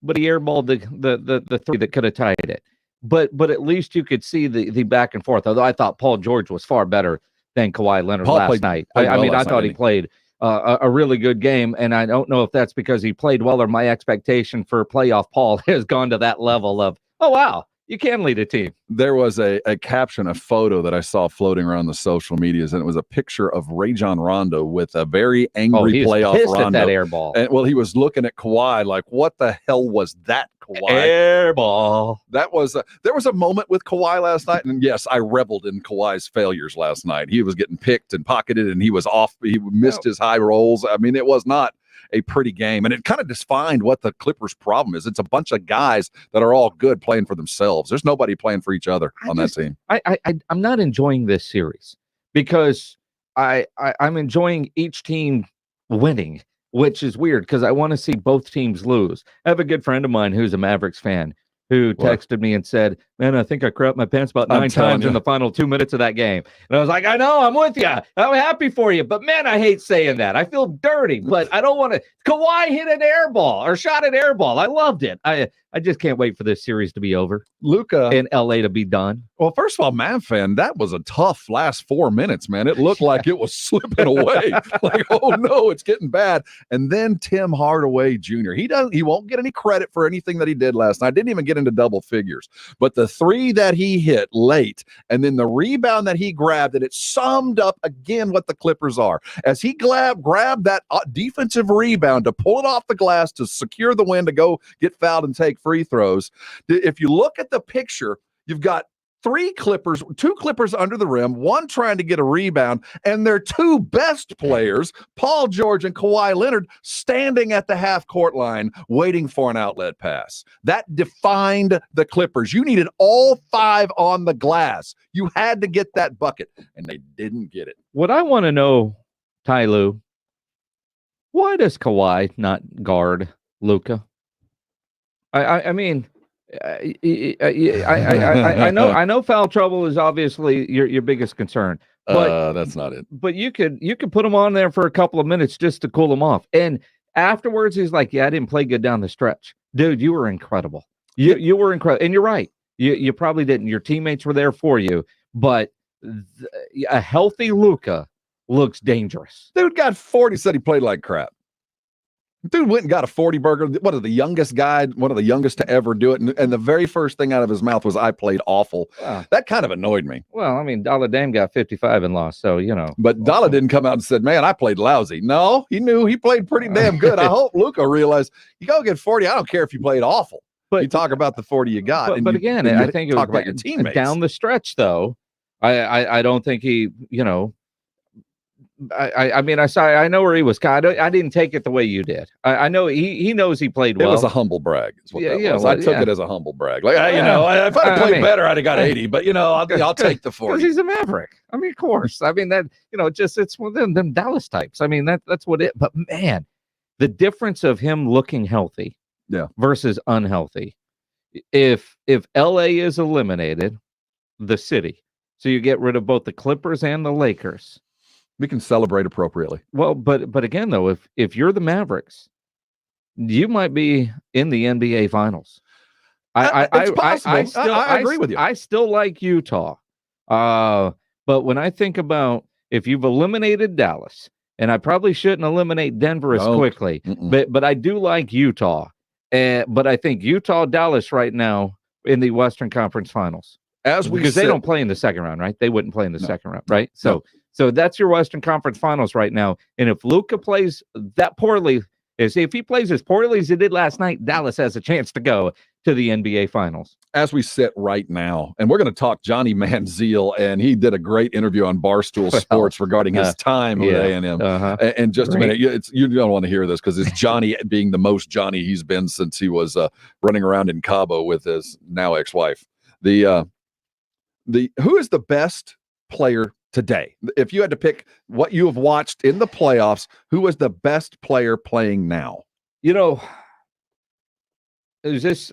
but he airballed the three that could have tied it. But at least you could see the back and forth. Although I thought Paul George was far better than Kawhi Leonard last night. I thought he played a really good game, and I don't know if that's because he played well or my expectation for playoff Paul has gone to that level of, oh, wow, You can lead a team. There was a caption, a photo that I saw floating around the social medias, and it was a picture of Rajon Rondo with a very angry playoff pissed Rondo. at that air ball. And, well, he was looking at Kawhi like, what the hell was that, Kawhi? Air ball. That was there was a moment with Kawhi last night, and yes, I reveled in Kawhi's failures last night. He was getting picked and pocketed, and he was off. He missed his high rolls. I mean, it was not a pretty game, and it kind of defined what the Clippers' problem is. It's a bunch of guys that are all good playing for themselves. There's nobody playing for each other on that team. I'm not enjoying this series because I'm enjoying each team winning, which is weird because I want to see both teams lose. I have a good friend of mine who's a Mavericks fan who texted me and said, man, I think I crapped my pants about 9 times in the final 2 minutes of that game. And I was like, I know, I'm with you. I'm happy for you. But, man, I hate saying that. I feel dirty, but I don't want to. Kawhi hit an air ball or shot an air ball. I loved it. I just can't wait for this series to be over. Luka in L.A. to be done. Well, first of all, Mav fan, that was a tough last 4 minutes, man. It looked like it was slipping away. Like, oh, no, it's getting bad. And then Tim Hardaway Jr., he won't get any credit for anything that he did last night. Didn't even get into double figures. But the three that he hit late and then the rebound that he grabbed, and it summed up again what the Clippers are. As he grabbed that defensive rebound to pull it off the glass to secure the win to go get fouled and take free throws. If you look at the picture, you've got two Clippers under the rim, one trying to get a rebound, and their two best players, Paul George and Kawhi Leonard, standing at the half-court line waiting for an outlet pass. That defined the Clippers. You needed all 5 on the glass. You had to get that bucket, and they didn't get it. What I want to know, Ty Lue, why does Kawhi not guard Luka? I mean, I know foul trouble is obviously your biggest concern, but that's not it. But you could put him on there for a couple of minutes just to cool him off, and afterwards he's like, "Yeah, I didn't play good down the stretch, dude. You were incredible. You were incredible, and you're right. You probably didn't. Your teammates were there for you, but a healthy Luka looks dangerous. Dude got 40. Said he played like crap. Dude went and got a 40 burger. One of the youngest to ever do it. And the very first thing out of his mouth was, I played awful. Wow. That kind of annoyed me. Well, I mean, Dollar Dame got 55 and lost, so, you know. But Dollar didn't come out and said, man, I played lousy. No, he knew he played pretty damn good. I hope Luka realized, you go get 40. I don't care if you played awful. But you talk about the 40 you got. But again, I think it talk was about your teammates. Down the stretch, though, I don't think he, you know, I mean, I know where he was. I didn't take it the way you did. I know he knows he played well. It was a humble brag. Is what that was. Well, I took it as a humble brag. Like, you know, if I'd played better, I'd have got 80. But you know, I'll take the 40. Because he's a Maverick. I mean, of course. I mean that. You know, it's one of them Dallas types. I mean that's what it. But man, the difference of him looking healthy, versus unhealthy. If LA is eliminated, the city, so you get rid of both the Clippers and the Lakers. We can celebrate appropriately. Well, but again, though, if you're the Mavericks, you might be in the NBA Finals. It's possible. I agree with you. I still like Utah. But when I think about if you've eliminated Dallas, and I probably shouldn't eliminate Denver as quickly, but I do like Utah. But I think Utah, Dallas right now in the Western Conference Finals. Because they don't play in the second round, right? They wouldn't play in the second round, right? So that's your Western Conference Finals right now. And if Luka plays that poorly, if he plays as poorly as he did last night, Dallas has a chance to go to the NBA Finals. As we sit right now, and we're going to talk Johnny Manziel, and he did a great interview on Barstool Sports regarding his time with A&M. And just a minute, you don't want to hear this because it's Johnny being the most Johnny he's been since he was running around in Cabo with his now ex-wife. Who is the best player today? If you had to pick what you have watched in the playoffs, who is the best player playing now? You know, is this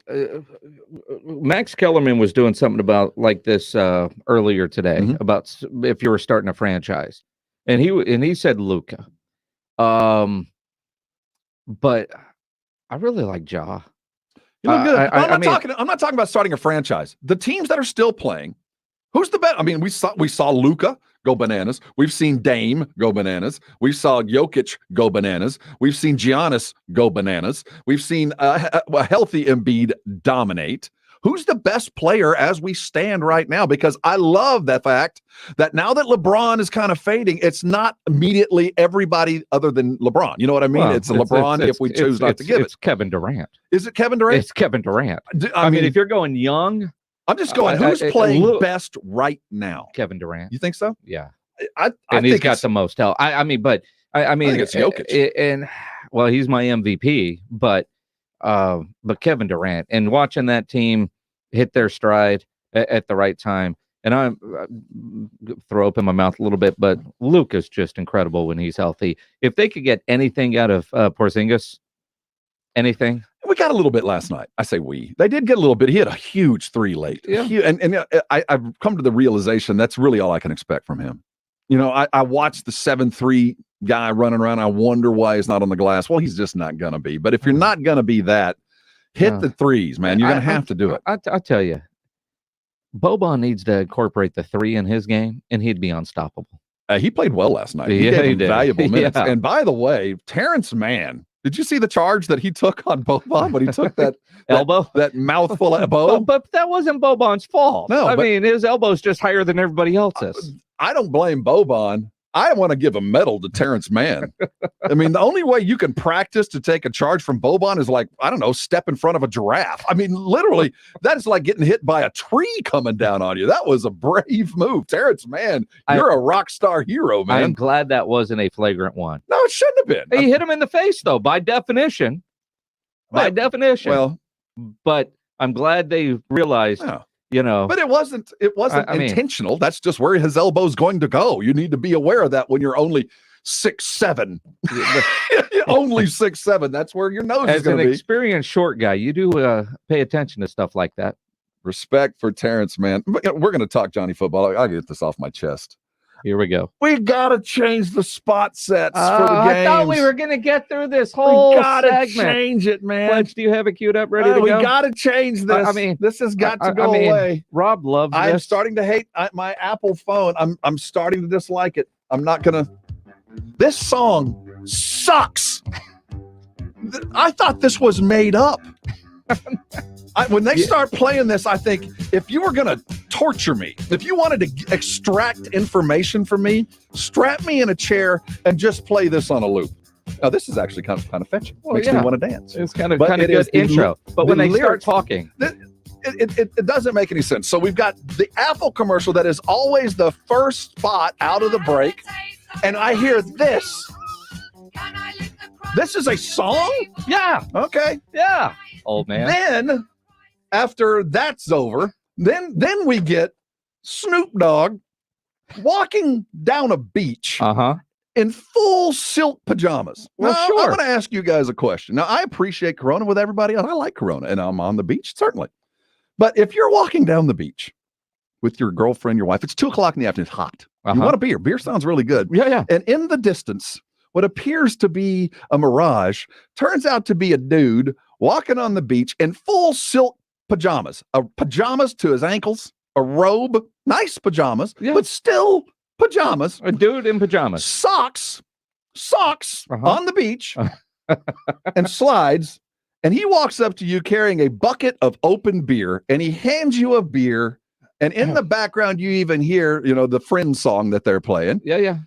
Max Kellerman was doing something about like this earlier today about if you were starting a franchise, and he said Luka, but I really like Ja. You know, good. I'm not talking about starting a franchise. The teams that are still playing. Who's the best? I mean, we saw Luka go bananas. We've seen Dame go bananas. We saw Jokic go bananas. We've seen Giannis go bananas. We've seen a healthy Embiid dominate. Who's the best player as we stand right now? Because I love the fact that now that LeBron is kind of fading, it's not immediately everybody other than LeBron. You know what I mean? Well, it's LeBron if we choose not to give it. It's Kevin Durant. Is it Kevin Durant? It's Kevin Durant. I mean, if you're going young, I'm just going, who's playing best right now? Kevin Durant. You think so? Yeah. I and think he's got the most help. I mean, it's Jokic. And well, he's my MVP, but Kevin Durant, and watching that team hit their stride at the right time. And I throw up in my mouth a little bit, but Luke is just incredible when he's healthy. If they could get anything out of Porzingis, anything. We got a little bit last night. I say we. They did get a little bit. He had a huge 3 late. Yeah. And I've come to the realization that's really all I can expect from him. You know, I watched the 7-3 guy running around. I wonder why he's not on the glass. Well, he's just not going to be. But if you're not going to be that, hit the threes, man. You're going to have to do it. I tell you, Boban needs to incorporate the 3 in his game, and he'd be unstoppable. He played well last night. He did. Valuable minutes. Yeah. And by the way, Terrence Mann, did you see the charge that he took on Boban when he took that elbow, that mouthful of elbow? But that wasn't Boban's fault. No, I mean, his elbow's just higher than everybody else's. I don't blame Boban. I want to give a medal to Terrence Mann. I mean, the only way you can practice to take a charge from Boban is like, I don't know, step in front of a giraffe. I mean, literally, that is like getting hit by a tree coming down on you. That was a brave move. Terrence Mann, you're a rock star hero, man. I'm glad that wasn't a flagrant one. No, it shouldn't have been. He hit him in the face, though, by definition. Definition. Well, but I'm glad they realized, you know. But it wasn't intentional. That's just where his elbow's going to go. You need to be aware of that when you're only 6'7". Only 6'7". That's where your nose is going to be. As an experienced short guy, you do pay attention to stuff like that. Respect for Terrence, man. We're going to talk Johnny football. I'll get this off my chest. Here we go. We got to change the spot sets for the games. I thought we were going to get through this whole segment. Change it, man. Pledge, do you have it queued up, ready to go? We got to change this. I mean, this has got to go away. Rob loves this. I'm starting to hate my Apple phone. I'm starting to dislike it. I'm not going to. This song sucks. I thought this was made up. When they start playing this, I think if you were going to torture me, if you wanted to extract information from me, strap me in a chair and just play this on a loop. Now, this is actually kind of fetching. Makes me want to dance. It's kind of a good intro. But when they start talking, it doesn't make any sense. So we've got the Apple commercial that is always the first spot out of the break, and I hear this. This is a song? Yeah. Okay. Yeah. Old man. Then, after that's over, then we get Snoop Dogg walking down a beach in full silk pajamas. Well, now, sure. I'm going to ask you guys a question. Now, I appreciate Corona with everybody else. I like Corona, and I'm on the beach, certainly. But if you're walking down the beach with your girlfriend, your wife, it's 2:00 in the afternoon, it's hot. You want a beer. Beer sounds really good. Yeah. And in the distance, what appears to be a mirage turns out to be a dude walking on the beach in full silk pajamas, pajamas to his ankles, a robe, nice pajamas, but still pajamas. A dude in pajamas. Socks on the beach and slides. And he walks up to you carrying a bucket of open beer, and he hands you a beer. And in the background, you even hear, the Friends song that they're playing. Yeah.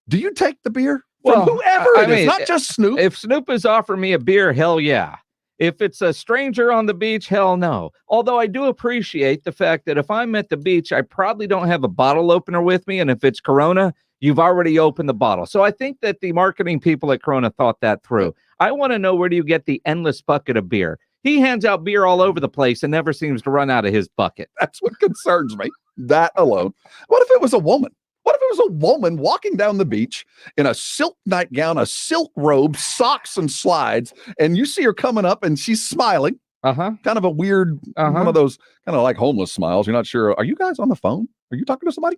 Do you take the beer? From whoever it is, not just Snoop. If Snoop is offering me a beer, hell yeah. If it's a stranger on the beach, hell no. Although I do appreciate the fact that if I'm at the beach, I probably don't have a bottle opener with me. And if it's Corona, you've already opened the bottle. So I think that the marketing people at Corona thought that through. I want to know, where do you get the endless bucket of beer? He hands out beer all over the place and never seems to run out of his bucket. That's what concerns me. That alone. What if it was a woman? What if it was a woman walking down the beach in a silk nightgown, a silk robe, socks and slides, and you see her coming up and she's smiling? Kind of a weird, one of those kind of like homeless smiles. You're not sure. Are you guys on the phone? Are you talking to somebody?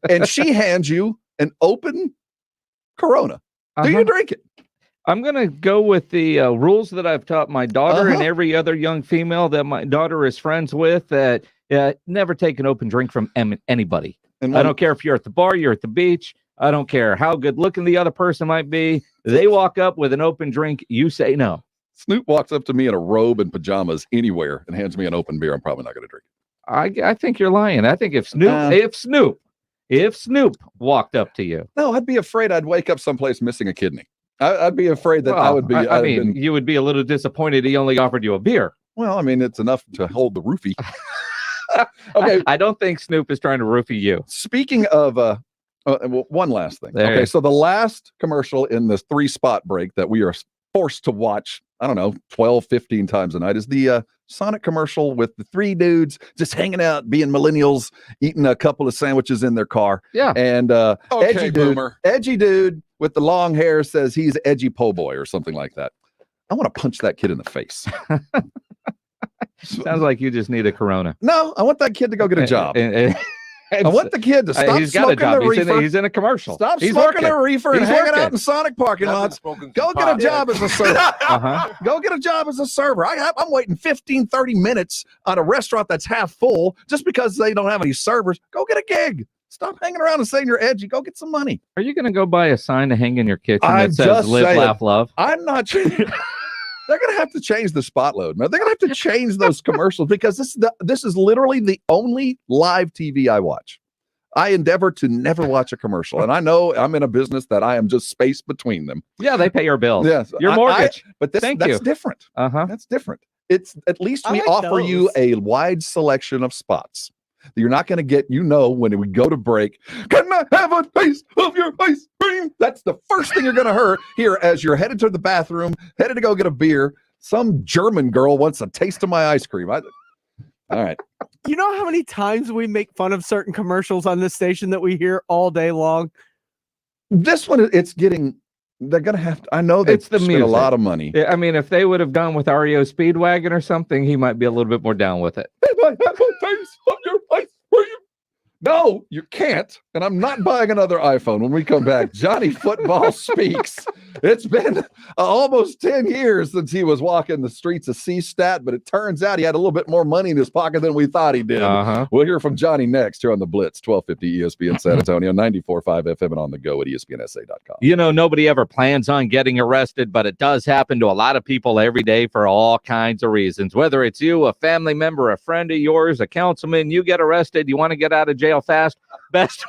And she hands you an open Corona. Do you drink it? I'm going to go with the rules that I've taught my daughter and every other young female that my daughter is friends with, that never take an open drink from anybody. And I don't care if you're at the bar, you're at the beach. I don't care how good looking the other person might be. They walk up with an open drink. You say no. Snoop walks up to me in a robe and pajamas anywhere and hands me an open beer, I'm probably not going to drink it. I think you're lying. I think if Snoop walked up to you. No, I'd be afraid I'd wake up someplace missing a kidney. I'd be afraid that I would be. You would be a little disappointed he only offered you a beer. Well, I mean, it's enough to hold the roofie. Okay. I don't think Snoop is trying to roofie you. Speaking of, one last thing. Okay, so the last commercial in this 3-spot break that we are forced to watch, I don't know, 12, 15 times a night is the Sonic commercial with the 3 dudes just hanging out, being millennials, eating a couple of sandwiches in their car. Yeah. And edgy dude with the long hair says he's edgy po' boy or something like that. I want to punch that kid in the face. Sounds like you just need a Corona. No, I want that kid to go get a job. I want the kid to stop he's got a smoking job. the reefer. He's in a commercial. Stop he's smoking working. the reefer and He's hanging working. out in Sonic parking lots. Go get a job as a server. Go get a job as a server. I'm waiting 15, 30 minutes on a restaurant that's half full just because they don't have any servers. Go get a gig. Stop hanging around and saying you're edgy. Go get some money. Are you going to go buy a sign to hang in your kitchen that says "Live, Laugh, Love"? I'm not. They're going to have to change the spot load, man. They're going to have to change those commercials because this is literally the only live TV I watch. I endeavor to never watch a commercial, and I know I'm in a business that I am just spaced between them. Yeah, they pay your bills. Yes, your mortgage. But that's different. That's different. It's at least we offer you a wide selection of spots. You're not going to get, when we go to break, can I have a taste of your ice cream? That's the first thing you're going to hear as you're headed to the bathroom, headed to go get a beer. Some German girl wants a taste of my ice cream. All right. You know how many times we make fun of certain commercials on this station that we hear all day long? This one, they're going to have to, I know they spent a lot of money. I mean, if they would have gone with REO Speedwagon or something, he might be a little bit more down with it. No, you can't. And I'm not buying another iPhone when we come back. Johnny Football speaks. It's been almost 10 years since he was walking the streets of C-Stat, but it turns out he had a little bit more money in his pocket than we thought he did. We'll hear from Johnny next here on the Blitz, 1250 ESPN San Antonio, 94.5 FM and on the go at ESPNSA.com. Nobody ever plans on getting arrested, but it does happen to a lot of people every day for all kinds of reasons. Whether it's you, a family member, a friend of yours, a councilman, you get arrested, you want to get out of jail fast, best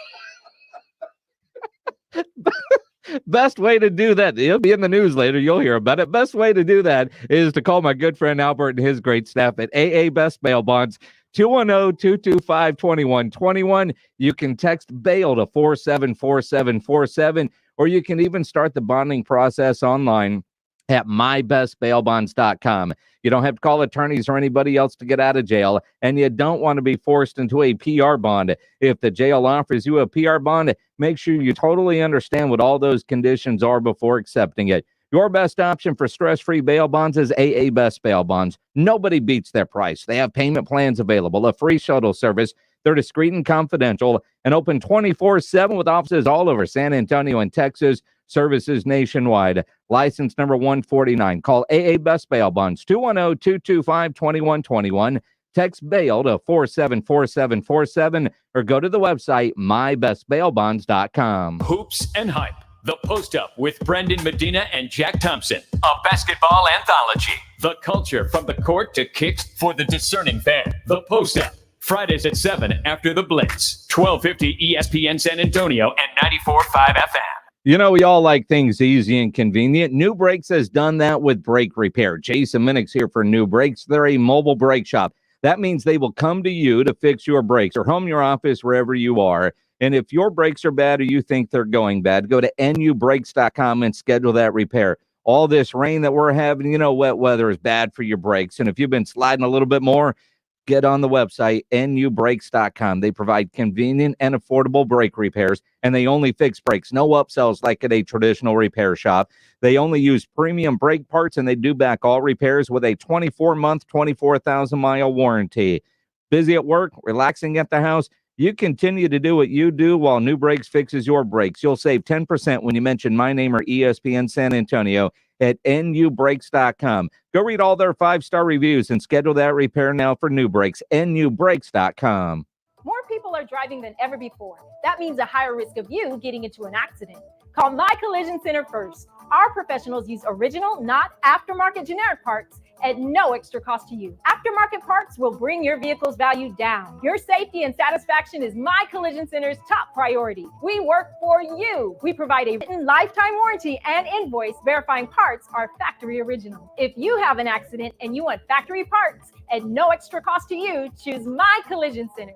way to do that, it'll be in the news later, you'll hear about it. Best way to do that is to call my good friend Albert and his great staff at AA Best Bail Bonds, 210-225-2121. You can text bail to 474747, or you can even start the bonding process online at mybestbailbonds.com. You don't have to call attorneys or anybody else to get out of jail, and you don't want to be forced into a PR bond. If the jail offers you a PR bond, make sure you totally understand what all those conditions are before accepting it. Your best option for stress-free bail bonds is AA Best Bail Bonds. Nobody beats their price. They have payment plans available, a free shuttle service. They're discreet and confidential and open 24/7 with offices all over San Antonio and Texas. Services nationwide. License number 149. Call AA Best Bail Bonds, 210-225-2121. Text bail to 474747 or go to the website mybestbailbonds.com. Hoops and Hype, the post-up with Brendan Medina and Jack Thompson, a basketball anthology. The culture from the court to kicks for the discerning fan. The post-up, Fridays at 7 after the Blitz, 1250 ESPN San Antonio and 94.5 FM. We all like things easy and convenient. New Brakes has done that with brake repair. Jason Minnick's here for New Brakes. They're a mobile brake shop. That means they will come to you to fix your brakes or home, your office, wherever you are. And if your brakes are bad or you think they're going bad, go to nubrakes.com and schedule that repair. All this rain that we're having, wet weather is bad for your brakes. And if you've been sliding a little bit more, get on the website, nubrakes.com. They provide convenient and affordable brake repairs, and they only fix brakes. No upsells like at a traditional repair shop. They only use premium brake parts, and they do back all repairs with a 24-month, 24,000-mile warranty. Busy at work, relaxing at the house? You continue to do what you do while New Brakes fixes your brakes. You'll save 10% when you mention my name or ESPN San Antonio at nubrakes.com. Go read all their 5-star reviews and schedule that repair now for New Brakes, nubrakes.com. More people are driving than ever before. That means a higher risk of you getting into an accident. Call My Collision Center first. Our professionals use original, not aftermarket generic parts at no extra cost to you. Aftermarket parts will bring your vehicle's value down. Your safety and satisfaction is My Collision Center's top priority. We work for you. We provide a written lifetime warranty and invoice verifying parts are factory original. If you have an accident and you want factory parts at no extra cost to you, choose My Collision Center.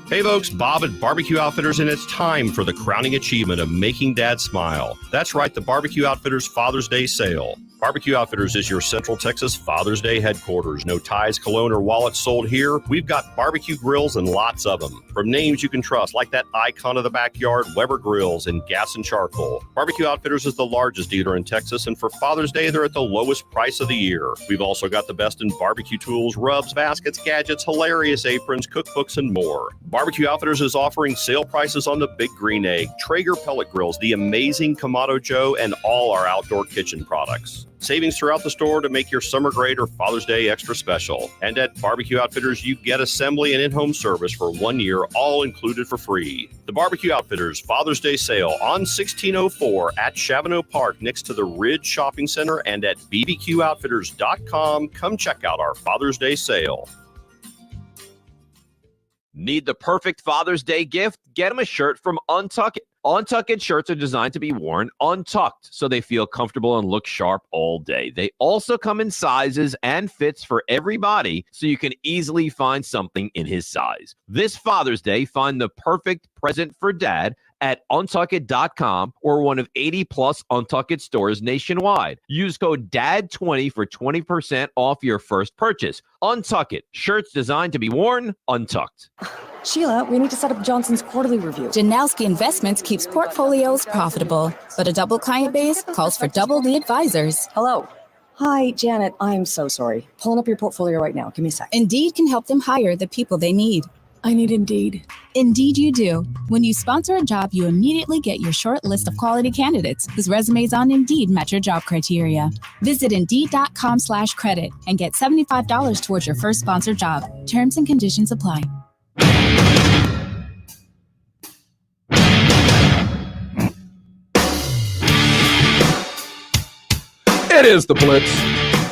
Hey folks, Bob at Barbecue Outfitters, and it's time for the crowning achievement of making Dad smile. That's right, the Barbecue Outfitters Father's Day sale. Barbecue Outfitters is your Central Texas Father's Day headquarters. No ties, cologne, or wallets sold here. We've got barbecue grills and lots of them. From names you can trust, like that icon of the backyard, Weber Grills and Gas and Charcoal. Barbecue Outfitters is the largest dealer in Texas, and for Father's Day, they're at the lowest price of the year. We've also got the best in barbecue tools, rubs, baskets, gadgets, hilarious aprons, cookbooks, and more. Barbecue Outfitters is offering sale prices on the Big Green Egg, Traeger pellet grills, the amazing Kamado Joe, and all our outdoor kitchen products. Savings throughout the store to make your summer great or Father's Day extra special. And at Barbecue Outfitters, you get assembly and in-home service for 1 year, all included for free. The Barbecue Outfitters Father's Day sale on 1604 at Chavano Park next to the Ridge Shopping Center and at bbqoutfitters.com. Come check out our Father's Day sale. Need the perfect Father's Day gift? Get them a shirt from Untuck It. Untuck It shirts are designed to be worn untucked so they feel comfortable and look sharp all day. They also come in sizes and fits for every body so you can easily find something in his size. This Father's Day, find the perfect present for Dad at untuckit.com or one of 80-plus Untuck It stores nationwide. Use code DAD20 for 20% off your first purchase. Untuck It. Shirts designed to be worn untucked. Sheila, we need to set up Johnson's quarterly review. Janowski Investments keeps portfolios profitable, but a double client base calls for double the advisors. Hello. Hi, Janet. I'm so sorry. Pulling up your portfolio right now. Give me a sec. Indeed can help them hire the people they need. I need Indeed. Indeed you do. When you sponsor a job, you immediately get your short list of quality candidates whose resumes on Indeed match your job criteria. Visit Indeed.com/credit and get $75 towards your first sponsored job. Terms and conditions apply. It is the Blitz.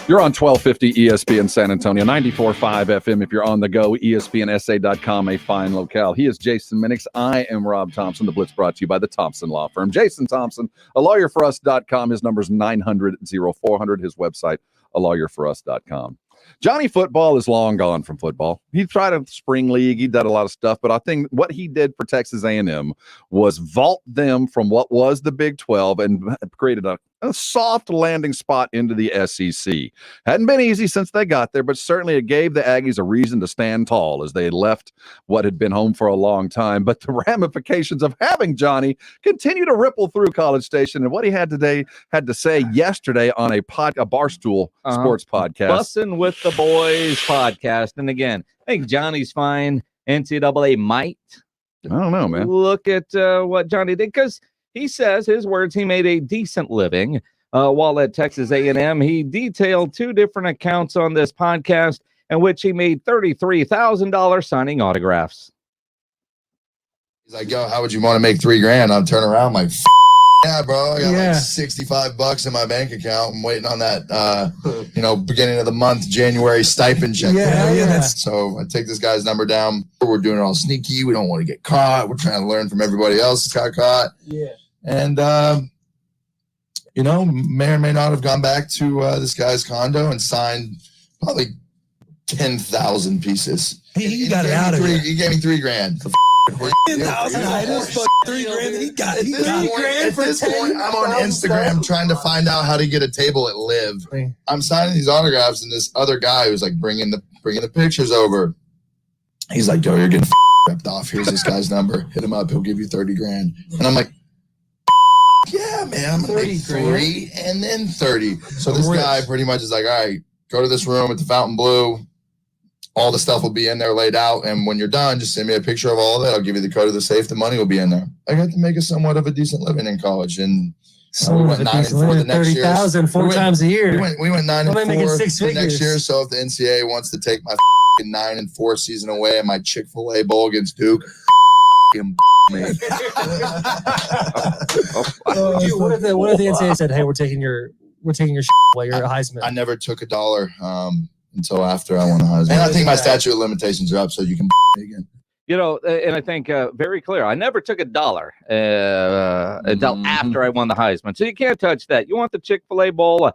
You're on 1250 ESPN San Antonio, 94.5 FM if you're on the go, ESPNSA.com, a fine locale. He is Jason Minix. I am Rob Thompson. The Blitz brought to you by the Thompson Law Firm. Jason Thompson, alawyer4us.com. His number is 900-0400. His website, alawyer4us.com. Johnny Football is long gone from football. He tried a spring league. He did a lot of stuff, but I think what he did for Texas A&M was vault them from what was the Big 12 and created a soft landing spot into the SEC. Hadn't been easy since they got there, but certainly it gave the Aggies a reason to stand tall as they left what had been home for a long time. But the ramifications of having Johnny continue to ripple through College Station, and what he had to say yesterday on a Barstool Sports podcast. Bussin' with the Boys podcast. And again, I think Johnny's fine. NCAA might. I don't know, man. Look at what Johnny did, because he says, his words, he made a decent living while at Texas A&M. He detailed two different accounts on this podcast in which he made $33,000 signing autographs. He's like, yo, how would you want to make $3,000? I'll turn around like, yeah, bro. I got like $65 in my bank account. I'm waiting on that, beginning of the month, January stipend check. So I take this guy's number down. We're doing it all sneaky. We don't want to get caught. We're trying to learn from everybody else that's got caught. Yeah. And, may or may not have gone back to this guy's condo and signed probably 10,000 pieces. He got it out of here. He gave me $3,000. 10,000 items, $3,000. He got it. At this point, I'm on Instagram trying to find out how to get a table at Live. I'm signing these autographs, and this other guy who's like bringing the pictures over. He's like, "Yo, you're getting ripped off. Here's this guy's number. Hit him up. He'll give you $30,000." And I'm like, "Yeah, man, I'm gonna make 3 and then 30." So this guy pretty much is like, "All right, go to this room at the Fontainebleau. All the stuff will be in there laid out, and when you're done, just send me a picture of all of that. I'll give you the code of the safe. The money will be in there." I got to make a somewhat of a decent living in college, and we went 9-4 the next year. 30,000 4 times a year. We went 9-4 the next year. So if the NCAA wants to take my 9-4 season away and my Chick-fil-A bowl against Duke, me. What if the NCAA said, "Hey, we're taking your while you're a Heisman"? I never took a dollar until after I won a Heisman. And I think my statute of limitations are up, so you can me again. You know, and I think very clear. I never took a dollar until after I won the Heisman. So you can't touch that. You want the Chick-fil-A bowl,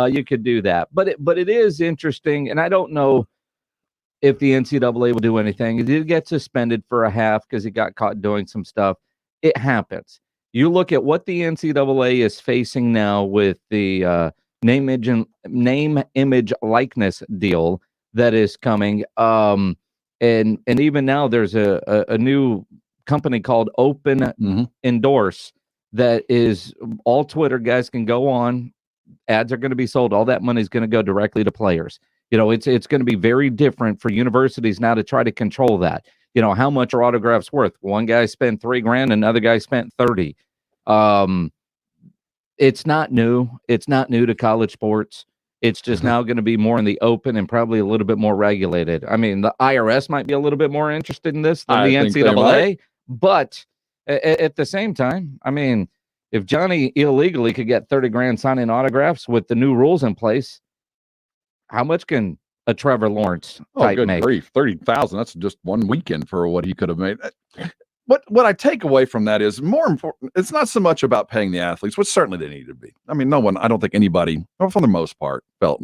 you could do that. But it is interesting, and I don't know if the NCAA will do anything. He did get suspended for a half because he got caught doing some stuff. It happens. You look at what the NCAA is facing now with the name, image, likeness deal that is coming. And even now there's a new company called Open Endorse that is all Twitter. Guys can go on. Ads are going to be sold. All that money is going to go directly to players. You know, it's going to be very different for universities now to try to control that. You know, how much are autographs worth? One guy spent $3,000, another guy spent $30,000. It's not new. It's not new to college sports. It's just now going to be more in the open and probably a little bit more regulated. I mean, the IRS might be a little bit more interested in this than the NCAA, but at the same time, I mean, if Johnny illegally could get $30,000 signing autographs with the new rules in place, how much can a Trevor Lawrence type good make? grief, 30,000. That's just one weekend for what he could have made. What I take away from that is more important. It's not so much about paying the athletes, which certainly they need to be. I mean, I don't think anybody, for the most part, felt,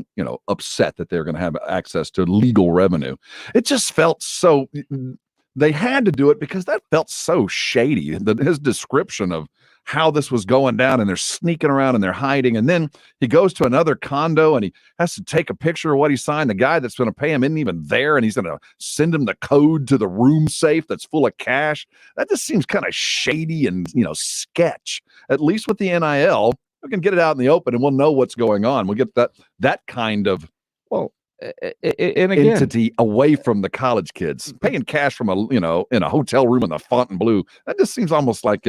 upset that they're going to have access to legal revenue. It just felt so, they had to do it because that felt so shady. His description of how this was going down, and they're sneaking around and they're hiding. And then he goes to another condo and he has to take a picture of what he signed. The guy that's going to pay him isn't even there, and he's going to send him the code to the room safe that's full of cash. That just seems kind of shady and, sketch. At least with the NIL, we can get it out in the open and we'll know what's going on. We'll get that kind of, and again, entity away from the college kids. Paying cash from in a hotel room in the Fontainebleau, that just seems almost like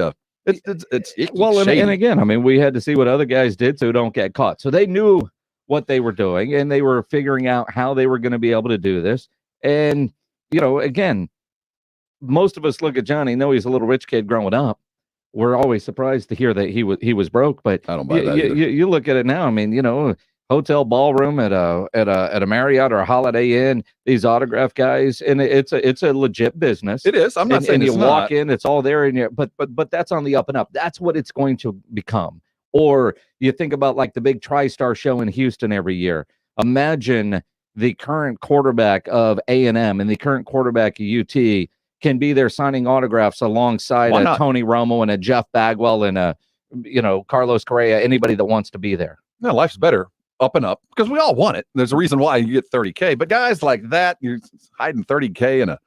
it's well, and again, I mean, we had to see what other guys did so don't get caught. So they knew what they were doing, and they were figuring out how they were going to be able to do this. And again, most of us look at Johnny, know he's a little rich kid growing up. We're always surprised to hear that he was broke, but I don't buy that either. You look at it now. I mean, hotel ballroom at a Marriott or a Holiday Inn, these autograph guys, and it's a legit business. It is. I'm not saying and it's you not. walk in, it's all there, and but that's on the up and up. That's what it's going to become. Or you think about like the big TriStar show in Houston every year. Imagine the current quarterback of A&M and the current quarterback of UT can be there signing autographs alongside a Tony Romo and a Jeff Bagwell and a Carlos Correa. Anybody that wants to be there. No, life's better. Up and up, because we all want it. There's a reason why you get $30,000, but guys like that, you're hiding $30,000 in a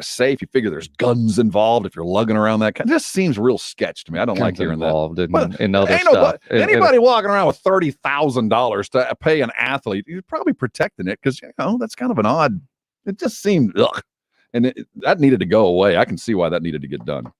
safe. You figure there's guns involved if you're lugging around that. It just seems real sketch to me. I don't like hearing that. In other stuff. Anybody walking around with $30,000 to pay an athlete, you're probably protecting it because that's kind of an odd. It just seemed and that needed to go away. I can see why that needed to get done.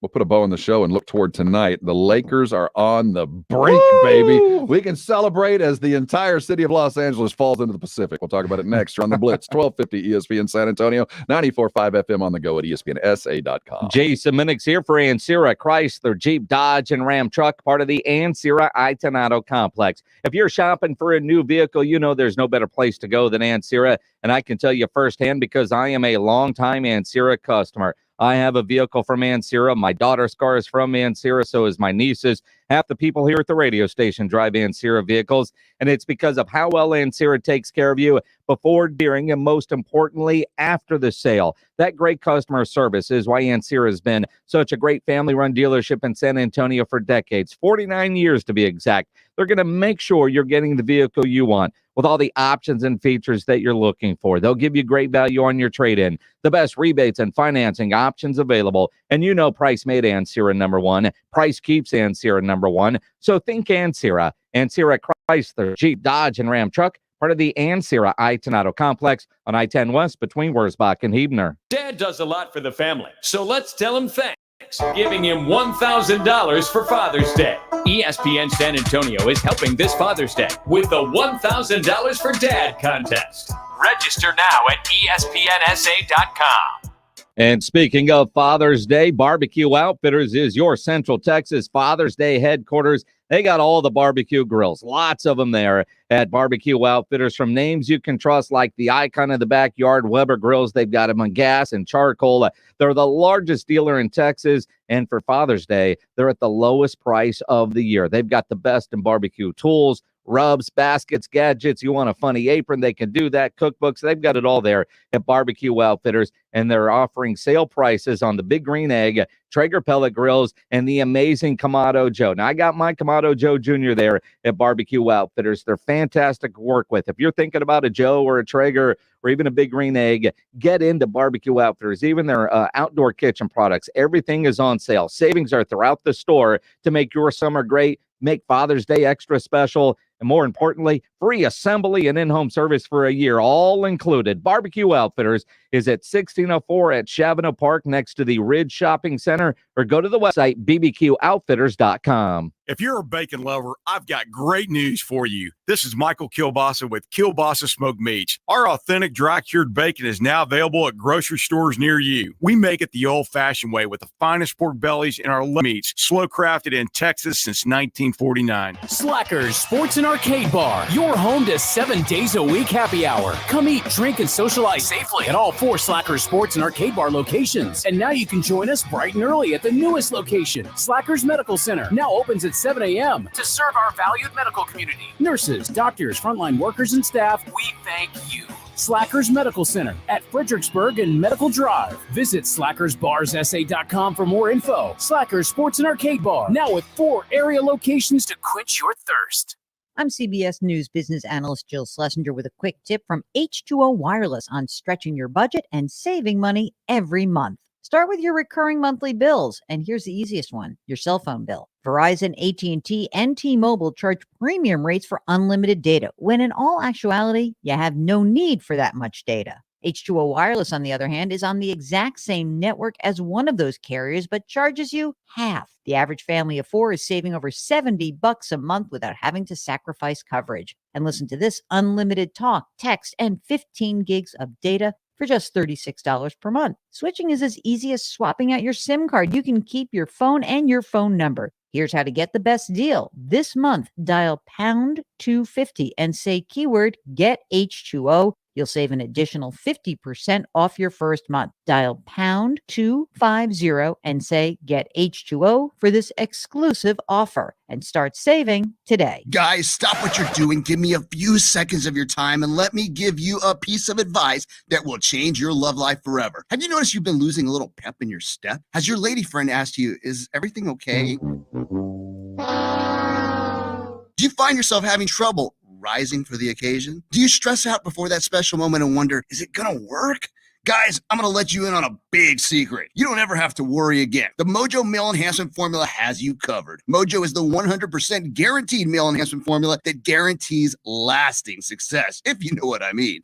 We'll put a bow on the show and look toward tonight. The Lakers are on the brink, baby. We can celebrate as the entire city of Los Angeles falls into the Pacific. We'll talk about it next. You're on the Blitz, 1250 ESPN San Antonio, 94.5 FM on the go at ESPNSA.com. Jason Minix here for Ancira Chrysler, Jeep, Dodge, and Ram truck, part of the Ancira Itonado complex. If you're shopping for a new vehicle, there's no better place to go than Ancira. And I can tell you firsthand because I am a longtime Ancira customer. I have a vehicle from Ancira. My daughter's car is from Ancira, so is my niece's. Half the people here at the radio station drive Ancira vehicles, and it's because of how well Ancira takes care of you before, during, and most importantly, after the sale. That great customer service is why Ancira has been such a great family-run dealership in San Antonio for decades, 49 years to be exact. They're going to make sure you're getting the vehicle you want with all the options and features that you're looking for. They'll give you great value on your trade-in, the best rebates and financing options available, and price made Ancira number one. Price keeps Ancira number one. So think Ancira. Ancira Chrysler, Jeep, Dodge, and Ram truck, part of the Ancira Itonado complex on I-10 West between Wurzbach and Huebner. Dad does a lot for the family, so let's tell him thanks. Giving him $1,000 for Father's Day. ESPN San Antonio is helping this Father's Day with the $1,000 for Dad contest. Register now at ESPNSA.com. And speaking of Father's Day, Barbecue Outfitters is your Central Texas Father's Day headquarters. They got all the barbecue grills, lots of them there at Barbecue Outfitters, from names you can trust like the icon of the backyard, Weber Grills. They've got them on gas and charcoal. They're the largest dealer in Texas, and for Father's Day, they're at the lowest price of the year. They've got the best in barbecue tools, rubs, baskets, gadgets. You want a funny apron, they can do that. Cookbooks, they've got it all there at Barbecue Outfitters, and they're offering sale prices on the Big Green Egg, Traeger pellet grills, and the amazing Kamado Joe. Now, I got my Kamado Joe Jr. there at Barbecue Outfitters. They're fantastic to work with. If you're thinking about a Joe or a Traeger or even a Big Green Egg, get into Barbecue Outfitters. Even their outdoor kitchen products, everything is on sale. Savings are throughout the store to make your summer great, make Father's Day extra special, and more importantly, free assembly and in-home service for a year, all included. Barbecue Outfitters is at 1604 at Chavano Park next to the Ridge Shopping Center, or go to the website bbqoutfitters.com. If you're a bacon lover, I've got great news for you. This is Michael Kielbasa with Kielbasa Smoked Meats. Our authentic dry-cured bacon is now available at grocery stores near you. We make it the old-fashioned way with the finest pork bellies in our meats, slow-crafted in Texas since 1949. Slackers Sports and Arcade Bar, your home to 7 days a week happy hour. Come eat, drink, and socialize safely at all 4 Slackers Sports and Arcade Bar locations. And now you can join us bright and early at the newest location, Slackers Medical Center, now opens at 7 a.m. to serve our valued medical community. Nurses, doctors, frontline workers, and staff, we thank you. Slackers Medical Center at Fredericksburg and Medical Drive. Visit slackersbarssa.com for more info. Slackers Sports and Arcade Bar, now with 4 area locations to quench your thirst. I'm CBS News business analyst Jill Schlesinger with a quick tip from H2o Wireless on stretching your budget and saving money every month. Start with your recurring monthly bills, and here's the easiest one, your cell phone bill. Verizon, AT&T, and T-Mobile charge premium rates for unlimited data, when in all actuality, you have no need for that much data. H2o Wireless, on the other hand, is on the exact same network as one of those carriers, but charges you half. The average family of 4 is saving over $70 a month without having to sacrifice coverage. And listen to this, unlimited talk, text, and 15 gigs of data for just $36 per month. Switching is as easy as swapping out your SIM card. You can keep your phone and your phone number. Here's how to get the best deal. This month, dial pound 250 and say keyword get H2O. You'll save an additional 50% off your first month. Dial pound 250 and say get H2O for this exclusive offer and start saving today. Guys, stop what you're doing. Give me a few seconds of your time and let me give you a piece of advice that will change your love life forever. Have you noticed you've been losing a little pep in your step? Has your lady friend asked you, is everything okay? Do you find yourself having trouble rising for the occasion? Do you stress out before that special moment and wonder, is it gonna work? Guys, I'm gonna let you in on a big secret. You don't ever have to worry again. The Mojo Male Enhancement Formula has you covered. Mojo is the 100% guaranteed male enhancement formula that guarantees lasting success, if you know what I mean.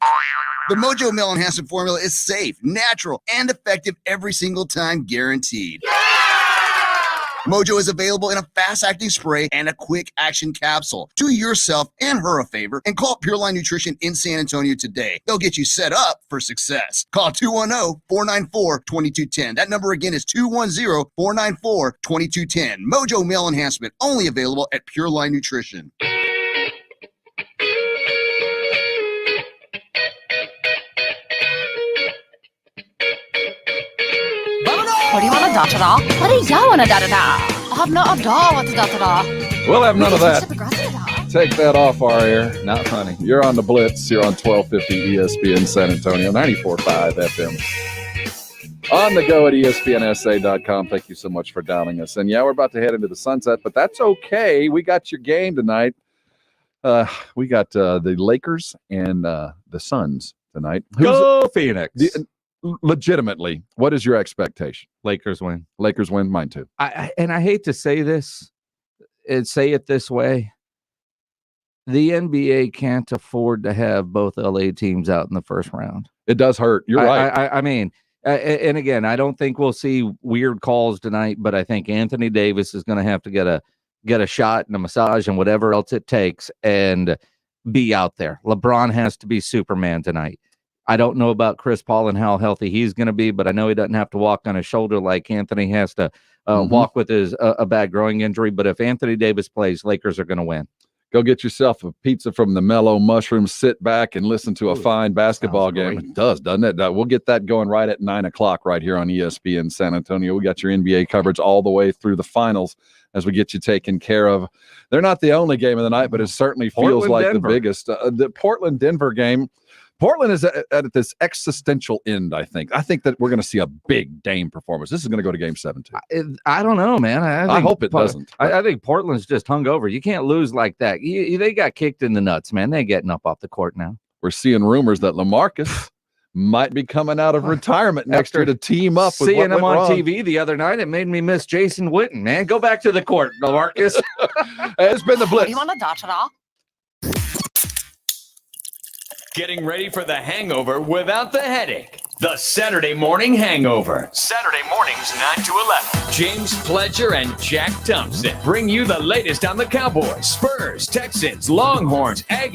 The Mojo Male Enhancement Formula is safe, natural, and effective every single time, guaranteed. Mojo is available in a fast-acting spray and a quick-action capsule. Do yourself and her a favor and call Pureline Nutrition in San Antonio today. They'll get you set up for success. Call 210-494-2210. That number again is 210-494-2210. Mojo Male Enhancement, only available at Pureline Nutrition. What do you want to da-da-da? What do you want to da-da-da? I have no idea what to da-da-da. We'll have none of that. Take that off our air. Not funny. You're on the Blitz. You're on 1250 ESPN San Antonio, 94.5 FM. On the go at ESPNSA.com. Thank you so much for dialing us. And yeah, we're about to head into the sunset, but that's okay. We got your game tonight. We got the Lakers and the Suns tonight. Go Phoenix. Legitimately, what is your expectation? Lakers win. Lakers win. Mine too. I hate to say this and say it this way. The NBA can't afford to have both LA teams out in the first round. It does hurt. You're right. I mean, and again, I don't think we'll see weird calls tonight, but I think Anthony Davis is going to have to get a shot and a massage and whatever else it takes and be out there. LeBron has to be Superman tonight. I don't know about Chris Paul and how healthy he's going to be, but I know he doesn't have to walk on his shoulder like Anthony has to walk with his a bad growing injury. But if Anthony Davis plays, Lakers are going to win. Go get yourself a pizza from the Mellow Mushroom. Sit back and listen to a fine basketball game. It does, doesn't it? We'll get that going right at 9 o'clock right here on ESPN San Antonio. We got your NBA coverage all the way through the finals as we get you taken care of. They're not the only game of the night, but it certainly feels like the biggest. The Portland-Denver game. Portland is at this existential end, I think. I think that we're going to see a big Dame performance. This is going to go to Game 7, too. I don't know, man. I hope it doesn't. I think Portland's just hung over. You can't lose like that. They got kicked in the nuts, man. They're getting up off the court now. We're seeing rumors that LaMarcus might be coming out of retirement next year to team up with seeing him on wrong. TV the other night, it made me miss Jason Witten, man. Go back to the court, LaMarcus. It's been the Blitz. Do you want to dodge it all? Getting ready for the hangover without the headache. The Saturday Morning Hangover. Saturday mornings 9 to 11. James Pledger and Jack Thompson bring you the latest on the Cowboys, Spurs, Texans, Longhorns, Aggies,